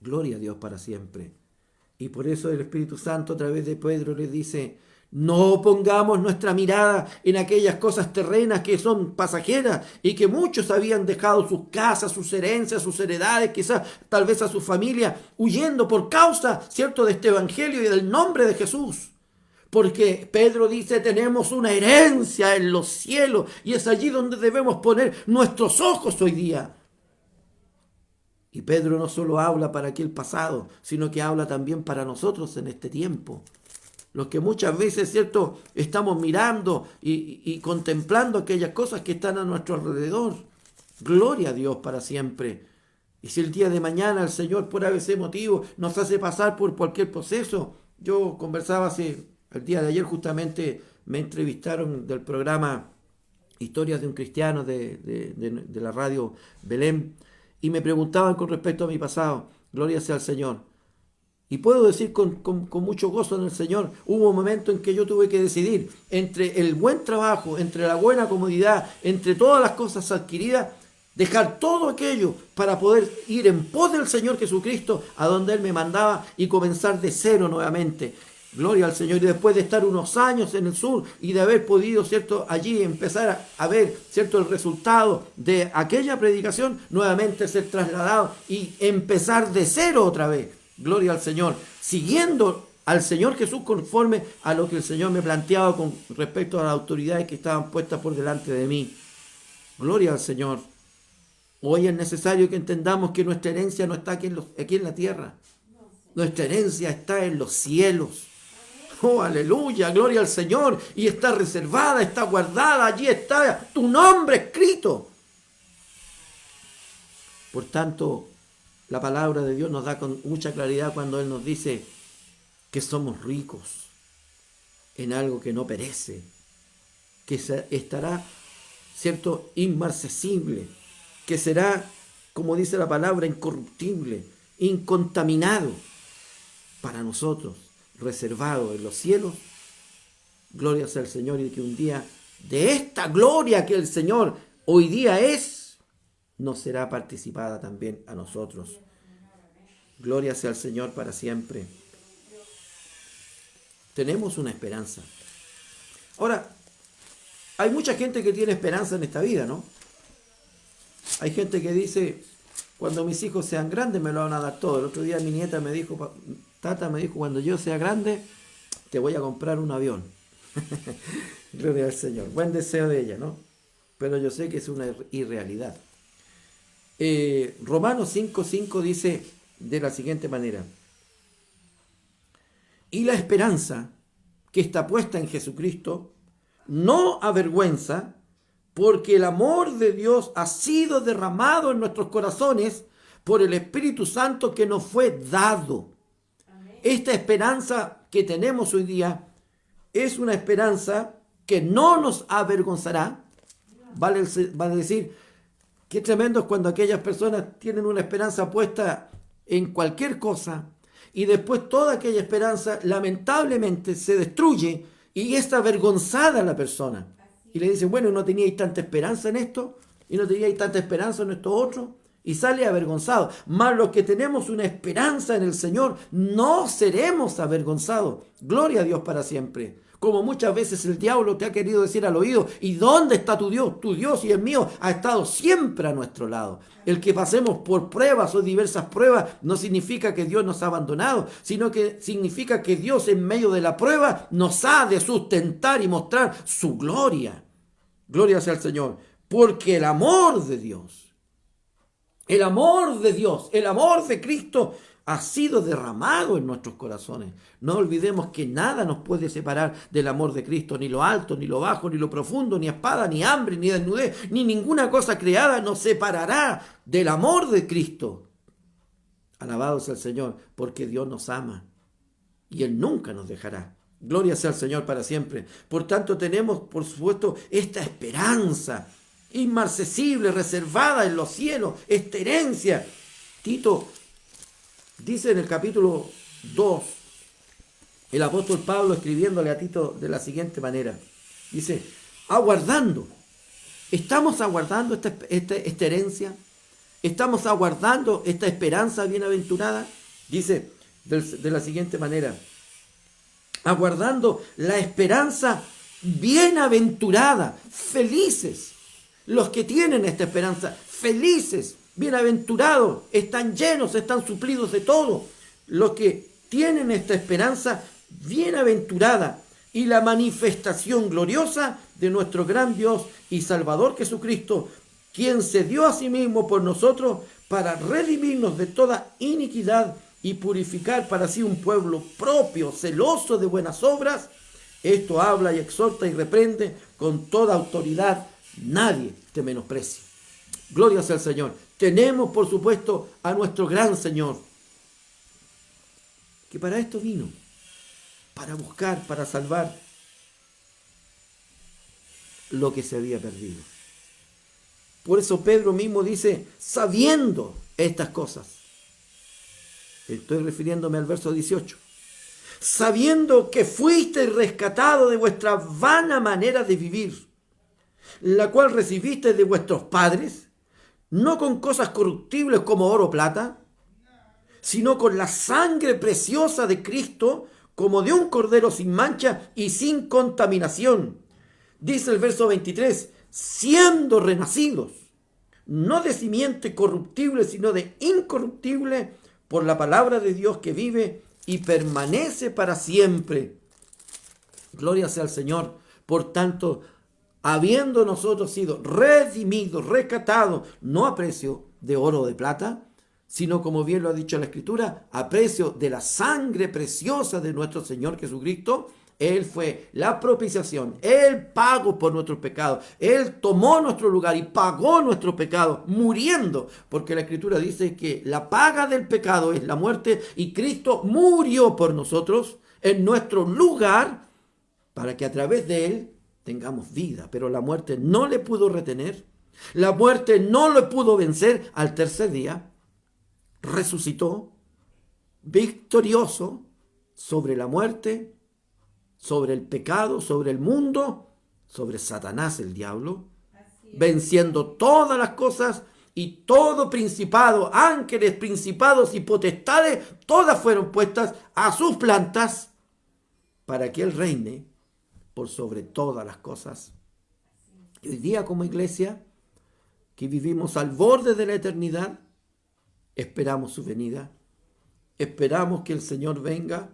Gloria a Dios para siempre. Y por eso el Espíritu Santo a través de Pedro les dice, no pongamos nuestra mirada en aquellas cosas terrenas que son pasajeras y que muchos habían dejado sus casas, sus herencias, sus heredades, quizás tal vez a su familia, huyendo por causa, ¿cierto?, de este evangelio y del nombre de Jesús. Porque Pedro dice, tenemos una herencia en los cielos y es allí donde debemos poner nuestros ojos hoy día. Y Pedro no solo habla para aquel pasado, sino que habla también para nosotros en este tiempo. Los que muchas veces, ¿cierto?, estamos mirando y contemplando aquellas cosas que están a nuestro alrededor. Gloria a Dios para siempre. Y si el día de mañana el Señor por ese motivo nos hace pasar por cualquier proceso. Yo conversaba el día de ayer, justamente me entrevistaron del programa Historias de un Cristiano de la radio Belén. Y me preguntaban con respecto a mi pasado. Gloria sea al Señor. Y puedo decir con mucho gozo en el Señor, hubo un momento en que yo tuve que decidir entre el buen trabajo, entre la buena comodidad, entre todas las cosas adquiridas, dejar todo aquello para poder ir en pos del Señor Jesucristo a donde Él me mandaba y comenzar de cero nuevamente. Gloria al Señor. Y después de estar unos años en el sur y de haber podido, ¿cierto?, allí empezar a ver, ¿cierto?, el resultado de aquella predicación, nuevamente ser trasladado y empezar de cero otra vez. Gloria al Señor. Siguiendo al Señor Jesús conforme a lo que el Señor me planteaba con respecto a las autoridades que estaban puestas por delante de mí. Gloria al Señor. Hoy es necesario que entendamos que nuestra herencia no está aquí en la tierra. Nuestra herencia está en los cielos. Oh, aleluya, gloria al Señor. Y está reservada, está guardada, allí está tu nombre escrito. Por tanto, la palabra de Dios nos da con mucha claridad cuando Él nos dice que somos ricos en algo que no perece, que estará, ¿cierto?, inmarcesible, que será, como dice la palabra, incorruptible, incontaminado para nosotros, reservado en los cielos. Gloria sea al Señor, y que un día de esta gloria que el Señor hoy día es, nos será participada también a nosotros. Gloria sea al Señor para siempre. Tenemos una esperanza. Ahora, hay mucha gente que tiene esperanza en esta vida, ¿no? Hay gente que dice, cuando mis hijos sean grandes me lo van a dar todo. El otro día mi nieta me dijo, Tata me dijo, cuando yo sea grande te voy a comprar un avión. Gloria al Señor. Buen deseo de ella, ¿no? Pero yo sé que es una irrealidad. Romanos 5:5 dice de la siguiente manera: y la esperanza que está puesta en Jesucristo no avergüenza, porque el amor de Dios ha sido derramado en nuestros corazones por el Espíritu Santo que nos fue dado. Esta esperanza que tenemos hoy día es una esperanza que no nos avergonzará. Vale decir, qué tremendo es cuando aquellas personas tienen una esperanza puesta en cualquier cosa y después toda aquella esperanza lamentablemente se destruye y es avergonzada la persona. Y le dicen, bueno, ¿no teníais tanta esperanza en esto? ¿Y no teníais tanta esperanza en esto otro? Y sale avergonzado. Mas los que tenemos una esperanza en el Señor, no seremos avergonzados. Gloria a Dios para siempre. Como muchas veces el diablo te ha querido decir al oído, ¿y dónde está tu Dios? Tu Dios y el mío ha estado siempre a nuestro lado. El que pasemos por pruebas o diversas pruebas no significa que Dios nos ha abandonado, sino que significa que Dios en medio de la prueba nos ha de sustentar y mostrar su gloria. Gloria sea al Señor. Porque el amor de Dios, el amor de Cristo ha sido derramado en nuestros corazones. No olvidemos que nada nos puede separar del amor de Cristo, ni lo alto, ni lo bajo, ni lo profundo, ni espada, ni hambre, ni desnudez, ni ninguna cosa creada nos separará del amor de Cristo. Alabado sea el Señor, porque Dios nos ama y Él nunca nos dejará. Gloria sea al Señor para siempre. Por tanto, tenemos, por supuesto, esta esperanza inmarcesible, reservada en los cielos, esta herencia. Tito dice en el capítulo 2, el apóstol Pablo escribiéndole a Tito de la siguiente manera. Dice, estamos aguardando esta herencia, estamos aguardando esta esperanza bienaventurada. Dice de la siguiente manera, aguardando la esperanza bienaventurada, felices. Los que tienen esta esperanza, felices, bienaventurados, están llenos, están suplidos de todo. Los que tienen esta esperanza bienaventurada y la manifestación gloriosa de nuestro gran Dios y Salvador Jesucristo, quien se dio a sí mismo por nosotros para redimirnos de toda iniquidad y purificar para sí un pueblo propio, celoso de buenas obras. Esto habla y exhorta y reprende con toda autoridad. Nadie te menosprecie. Gloria sea al Señor. Tenemos, por supuesto, a nuestro gran Señor, que para esto vino, para buscar, para salvar lo que se había perdido. Por eso Pedro mismo dice, sabiendo estas cosas. Estoy refiriéndome al verso 18. Sabiendo que fuisteis rescatados de vuestra vana manera de vivir, la cual recibiste de vuestros padres, no con cosas corruptibles como oro o plata, sino con la sangre preciosa de Cristo, como de un cordero sin mancha y sin contaminación. Dice el verso 23, siendo renacidos, no de simiente corruptible, sino de incorruptible, por la palabra de Dios que vive y permanece para siempre. Gloria sea al Señor. Por tanto, habiendo nosotros sido redimidos, rescatados, no a precio de oro o de plata, sino, como bien lo ha dicho la Escritura, a precio de la sangre preciosa de nuestro Señor Jesucristo. Él fue la propiciación, Él pagó por nuestros pecados, Él tomó nuestro lugar y pagó nuestros pecados, muriendo, porque la Escritura dice que la paga del pecado es la muerte, y Cristo murió por nosotros en nuestro lugar, para que a través de Él tengamos vida. Pero la muerte no le pudo retener, la muerte no le pudo vencer. Al tercer día resucitó victorioso sobre la muerte, sobre el pecado, sobre el mundo, sobre Satanás, el diablo, venciendo todas las cosas y todo principado, ángeles, principados y potestades, todas fueron puestas a sus plantas para que Él reine por sobre todas las cosas. Y hoy día, como iglesia, que vivimos al borde de la eternidad, esperamos su venida, esperamos que el Señor venga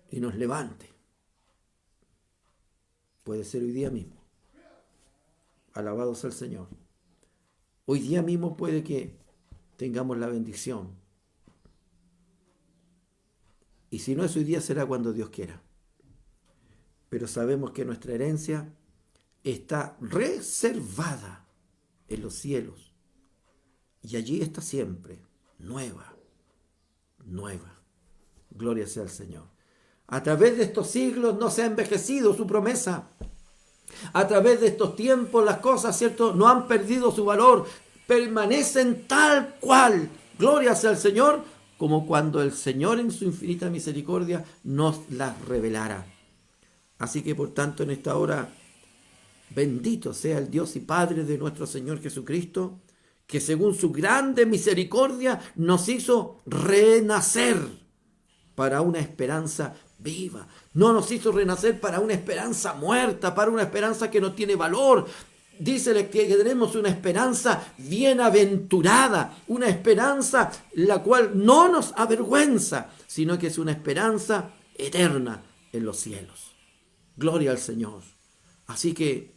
y nos levante. Puede ser hoy día mismo. Alabado sea el Señor. Hoy día mismo puede que tengamos la bendición. Y si no es hoy día, será cuando Dios quiera. pero sabemos que nuestra herencia está reservada en los cielos. Y allí está siempre, nueva. Gloria sea al Señor. A través de estos siglos no se ha envejecido su promesa. A través de estos tiempos las cosas, ¿cierto?, no han perdido su valor. Permanecen tal cual. Gloria sea al Señor, como cuando el Señor en su infinita misericordia nos las revelara. Así que por tanto en esta hora, bendito sea el Dios y Padre de nuestro Señor Jesucristo, que según su grande misericordia nos hizo renacer para una esperanza viva. No nos hizo renacer para una esperanza muerta, para una esperanza que no tiene valor. Dícele que tenemos una esperanza bienaventurada, una esperanza la cual no nos avergüenza, sino que es una esperanza eterna en los cielos. Gloria al Señor. Así que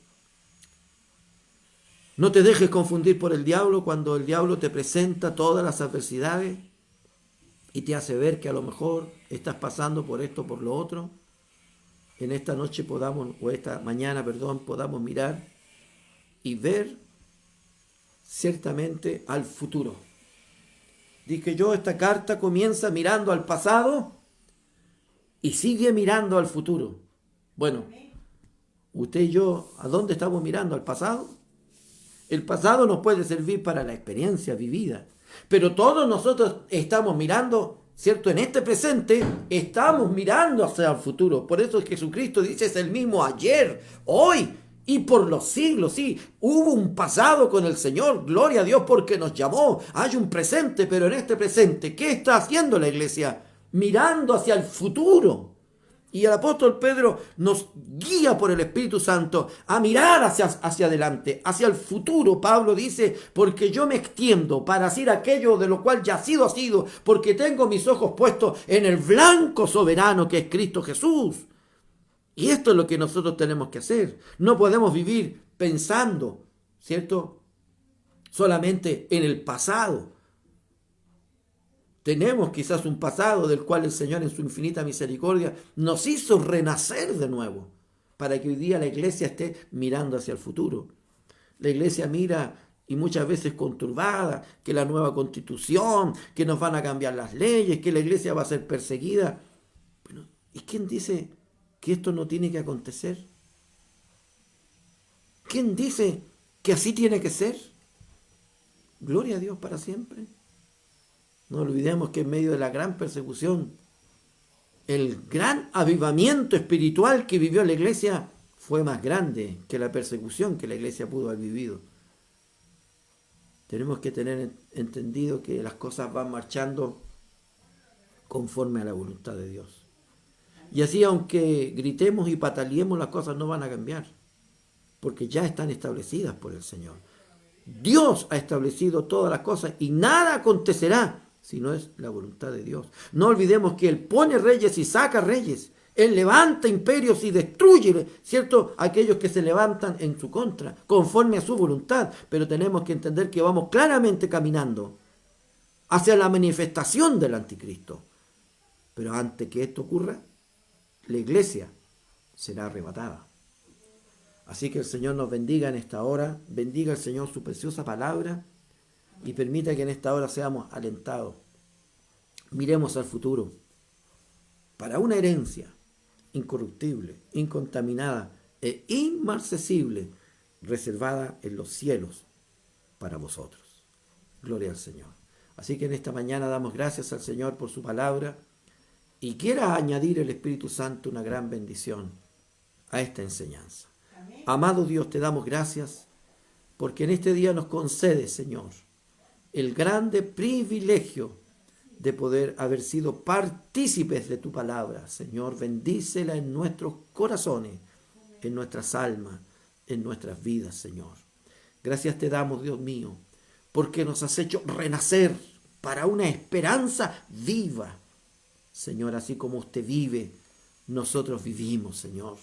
no te dejes confundir por el diablo cuando el diablo te presenta todas las adversidades y te hace ver que a lo mejor estás pasando por esto, por lo otro. En esta noche esta mañana, podamos mirar y ver ciertamente al futuro. Dije yo, esta carta comienza mirando al pasado y sigue mirando al futuro. Bueno, usted y yo, ¿a dónde estamos mirando? ¿Al pasado? El pasado nos puede servir para la experiencia vivida, pero todos nosotros estamos mirando, ¿cierto? En este presente estamos mirando hacia el futuro. Por eso Jesucristo dice, es el mismo ayer, hoy y por los siglos. Sí, hubo un pasado con el Señor, gloria a Dios porque nos llamó. Hay un presente, pero en este presente, ¿qué está haciendo la iglesia? Mirando hacia el futuro. Y el apóstol Pedro nos guía por el Espíritu Santo a mirar hacia adelante, hacia el futuro. Pablo dice, porque yo me extiendo para hacer aquello de lo cual ya ha sido, porque tengo mis ojos puestos en el blanco soberano que es Cristo Jesús. Y esto es lo que nosotros tenemos que hacer. No podemos vivir pensando, ¿cierto?, solamente en el pasado. Tenemos quizás un pasado del cual el Señor en su infinita misericordia nos hizo renacer de nuevo, para que hoy día la iglesia esté mirando hacia el futuro. La iglesia mira y muchas veces conturbada, que la nueva constitución, que nos van a cambiar las leyes, que la iglesia va a ser perseguida. Bueno, ¿y quién dice que esto no tiene que acontecer? ¿Quién dice que así tiene que ser? Gloria a Dios para siempre. No olvidemos que en medio de la gran persecución, el gran avivamiento espiritual que vivió la iglesia fue más grande que la persecución que la iglesia pudo haber vivido. Tenemos que tener entendido que las cosas van marchando conforme a la voluntad de Dios. Y así, aunque gritemos y pataleemos, las cosas no van a cambiar, porque ya están establecidas por el Señor. Dios ha establecido todas las cosas y nada acontecerá si no es la voluntad de Dios. No olvidemos que Él pone reyes y saca reyes. Él levanta imperios y destruye, ¿cierto?, aquellos que se levantan en su contra, conforme a su voluntad. Pero tenemos que entender que vamos claramente caminando hacia la manifestación del anticristo. Pero antes que esto ocurra, la iglesia será arrebatada. Así que el Señor nos bendiga en esta hora, bendiga el Señor su preciosa palabra y permita que en esta hora seamos alentados. Miremos al futuro para una herencia incorruptible, incontaminada e inmarcesible, reservada en los cielos para vosotros. Gloria al Señor. Así que en esta mañana damos gracias al Señor por su palabra y quiera añadir el Espíritu Santo una gran bendición a esta enseñanza. Amén. Amado Dios, te damos gracias porque en este día nos concedes, Señor, el grande privilegio de poder haber sido partícipes de tu palabra. Señor, bendícela en nuestros corazones, en nuestras almas, en nuestras vidas, Señor. Gracias te damos, Dios mío, porque nos has hecho renacer para una esperanza viva. Señor, así como usted vive, nosotros vivimos, Señor.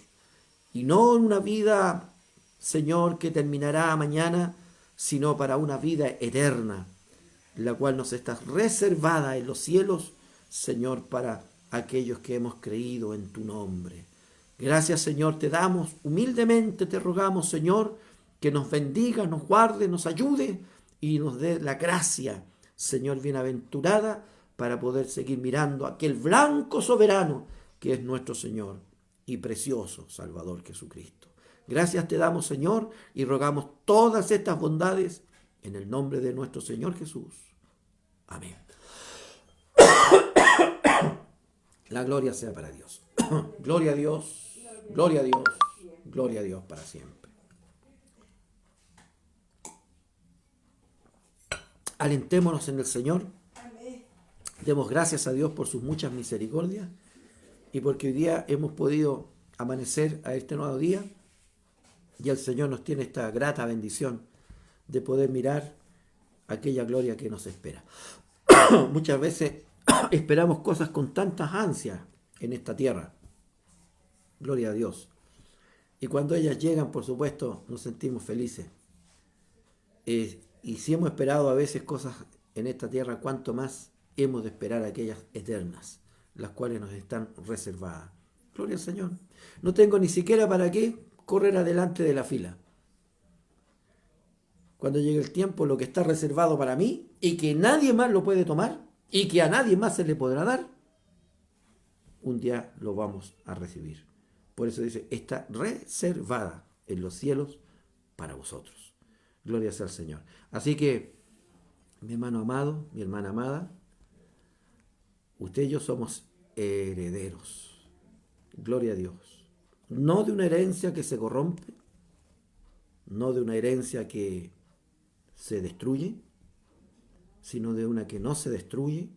Y no en una vida, Señor, que terminará mañana, sino para una vida eterna, la cual nos está reservada en los cielos, Señor, para aquellos que hemos creído en tu nombre. Gracias, Señor, te damos, humildemente te rogamos, Señor, que nos bendiga, nos guarde, nos ayude y nos dé la gracia, Señor, bienaventurada, para poder seguir mirando a aquel blanco soberano que es nuestro Señor y precioso Salvador Jesucristo. Gracias te damos, Señor, y rogamos todas estas bondades en el nombre de nuestro Señor Jesús. Amén. La gloria sea para Dios. Gloria a Dios, gloria a Dios, gloria a Dios para siempre. Alentémonos en el Señor. Demos gracias a Dios por sus muchas misericordias y porque hoy día hemos podido amanecer a este nuevo día y el Señor nos tiene esta grata bendición de poder mirar aquella gloria que nos espera. Muchas veces esperamos cosas con tantas ansias en esta tierra. Gloria a Dios. Y cuando ellas llegan, por supuesto, nos sentimos felices. Y si hemos esperado a veces cosas en esta tierra, cuánto más hemos de esperar aquellas eternas, las cuales nos están reservadas. Gloria al Señor. No tengo ni siquiera para qué correr adelante de la fila. Cuando llegue el tiempo, lo que está reservado para mí y que nadie más lo puede tomar y que a nadie más se le podrá dar, un día lo vamos a recibir. Por eso dice, está reservada en los cielos para vosotros. Gloria sea al Señor. Así que, mi hermano amado, mi hermana amada, usted y yo somos herederos. Gloria a Dios. No de una herencia que se corrompe, no de una herencia que se destruye, sino de una que no se destruye,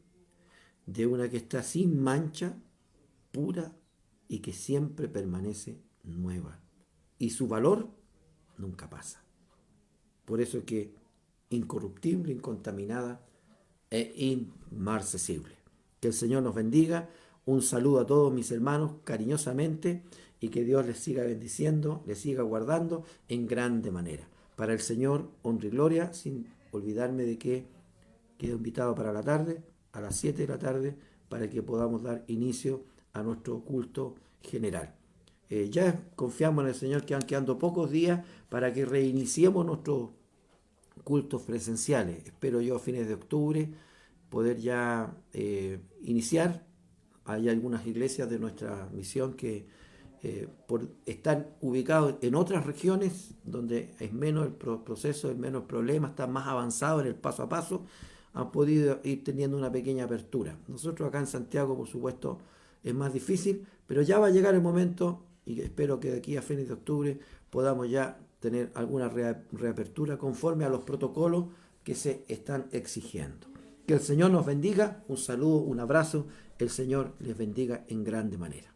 de una que está sin mancha, pura y que siempre permanece nueva. Y su valor nunca pasa. Por eso es que incorruptible, incontaminada e inmarcesible. Que el Señor nos bendiga. Un saludo a todos mis hermanos cariñosamente y que Dios les siga bendiciendo, les siga guardando en grande manera. Para el Señor, honra y gloria, sin olvidarme de que quedo invitado para la tarde, a las 7 de la tarde, para que podamos dar inicio a nuestro culto general. Ya confiamos en el Señor que van quedando pocos días para que reiniciemos nuestros cultos presenciales. Espero yo a fines de octubre poder ya iniciar. Hay algunas iglesias de nuestra misión que por estar ubicados en otras regiones donde es menos el proceso, es menos problema, está más avanzado en el paso a paso, han podido ir teniendo una pequeña apertura. Nosotros acá en Santiago, por supuesto, es más difícil, pero ya va a llegar el momento y espero que de aquí a fines de octubre podamos ya tener alguna reapertura conforme a los protocolos que se están exigiendo. Que el Señor nos bendiga, un saludo, un abrazo, el Señor les bendiga en grande manera.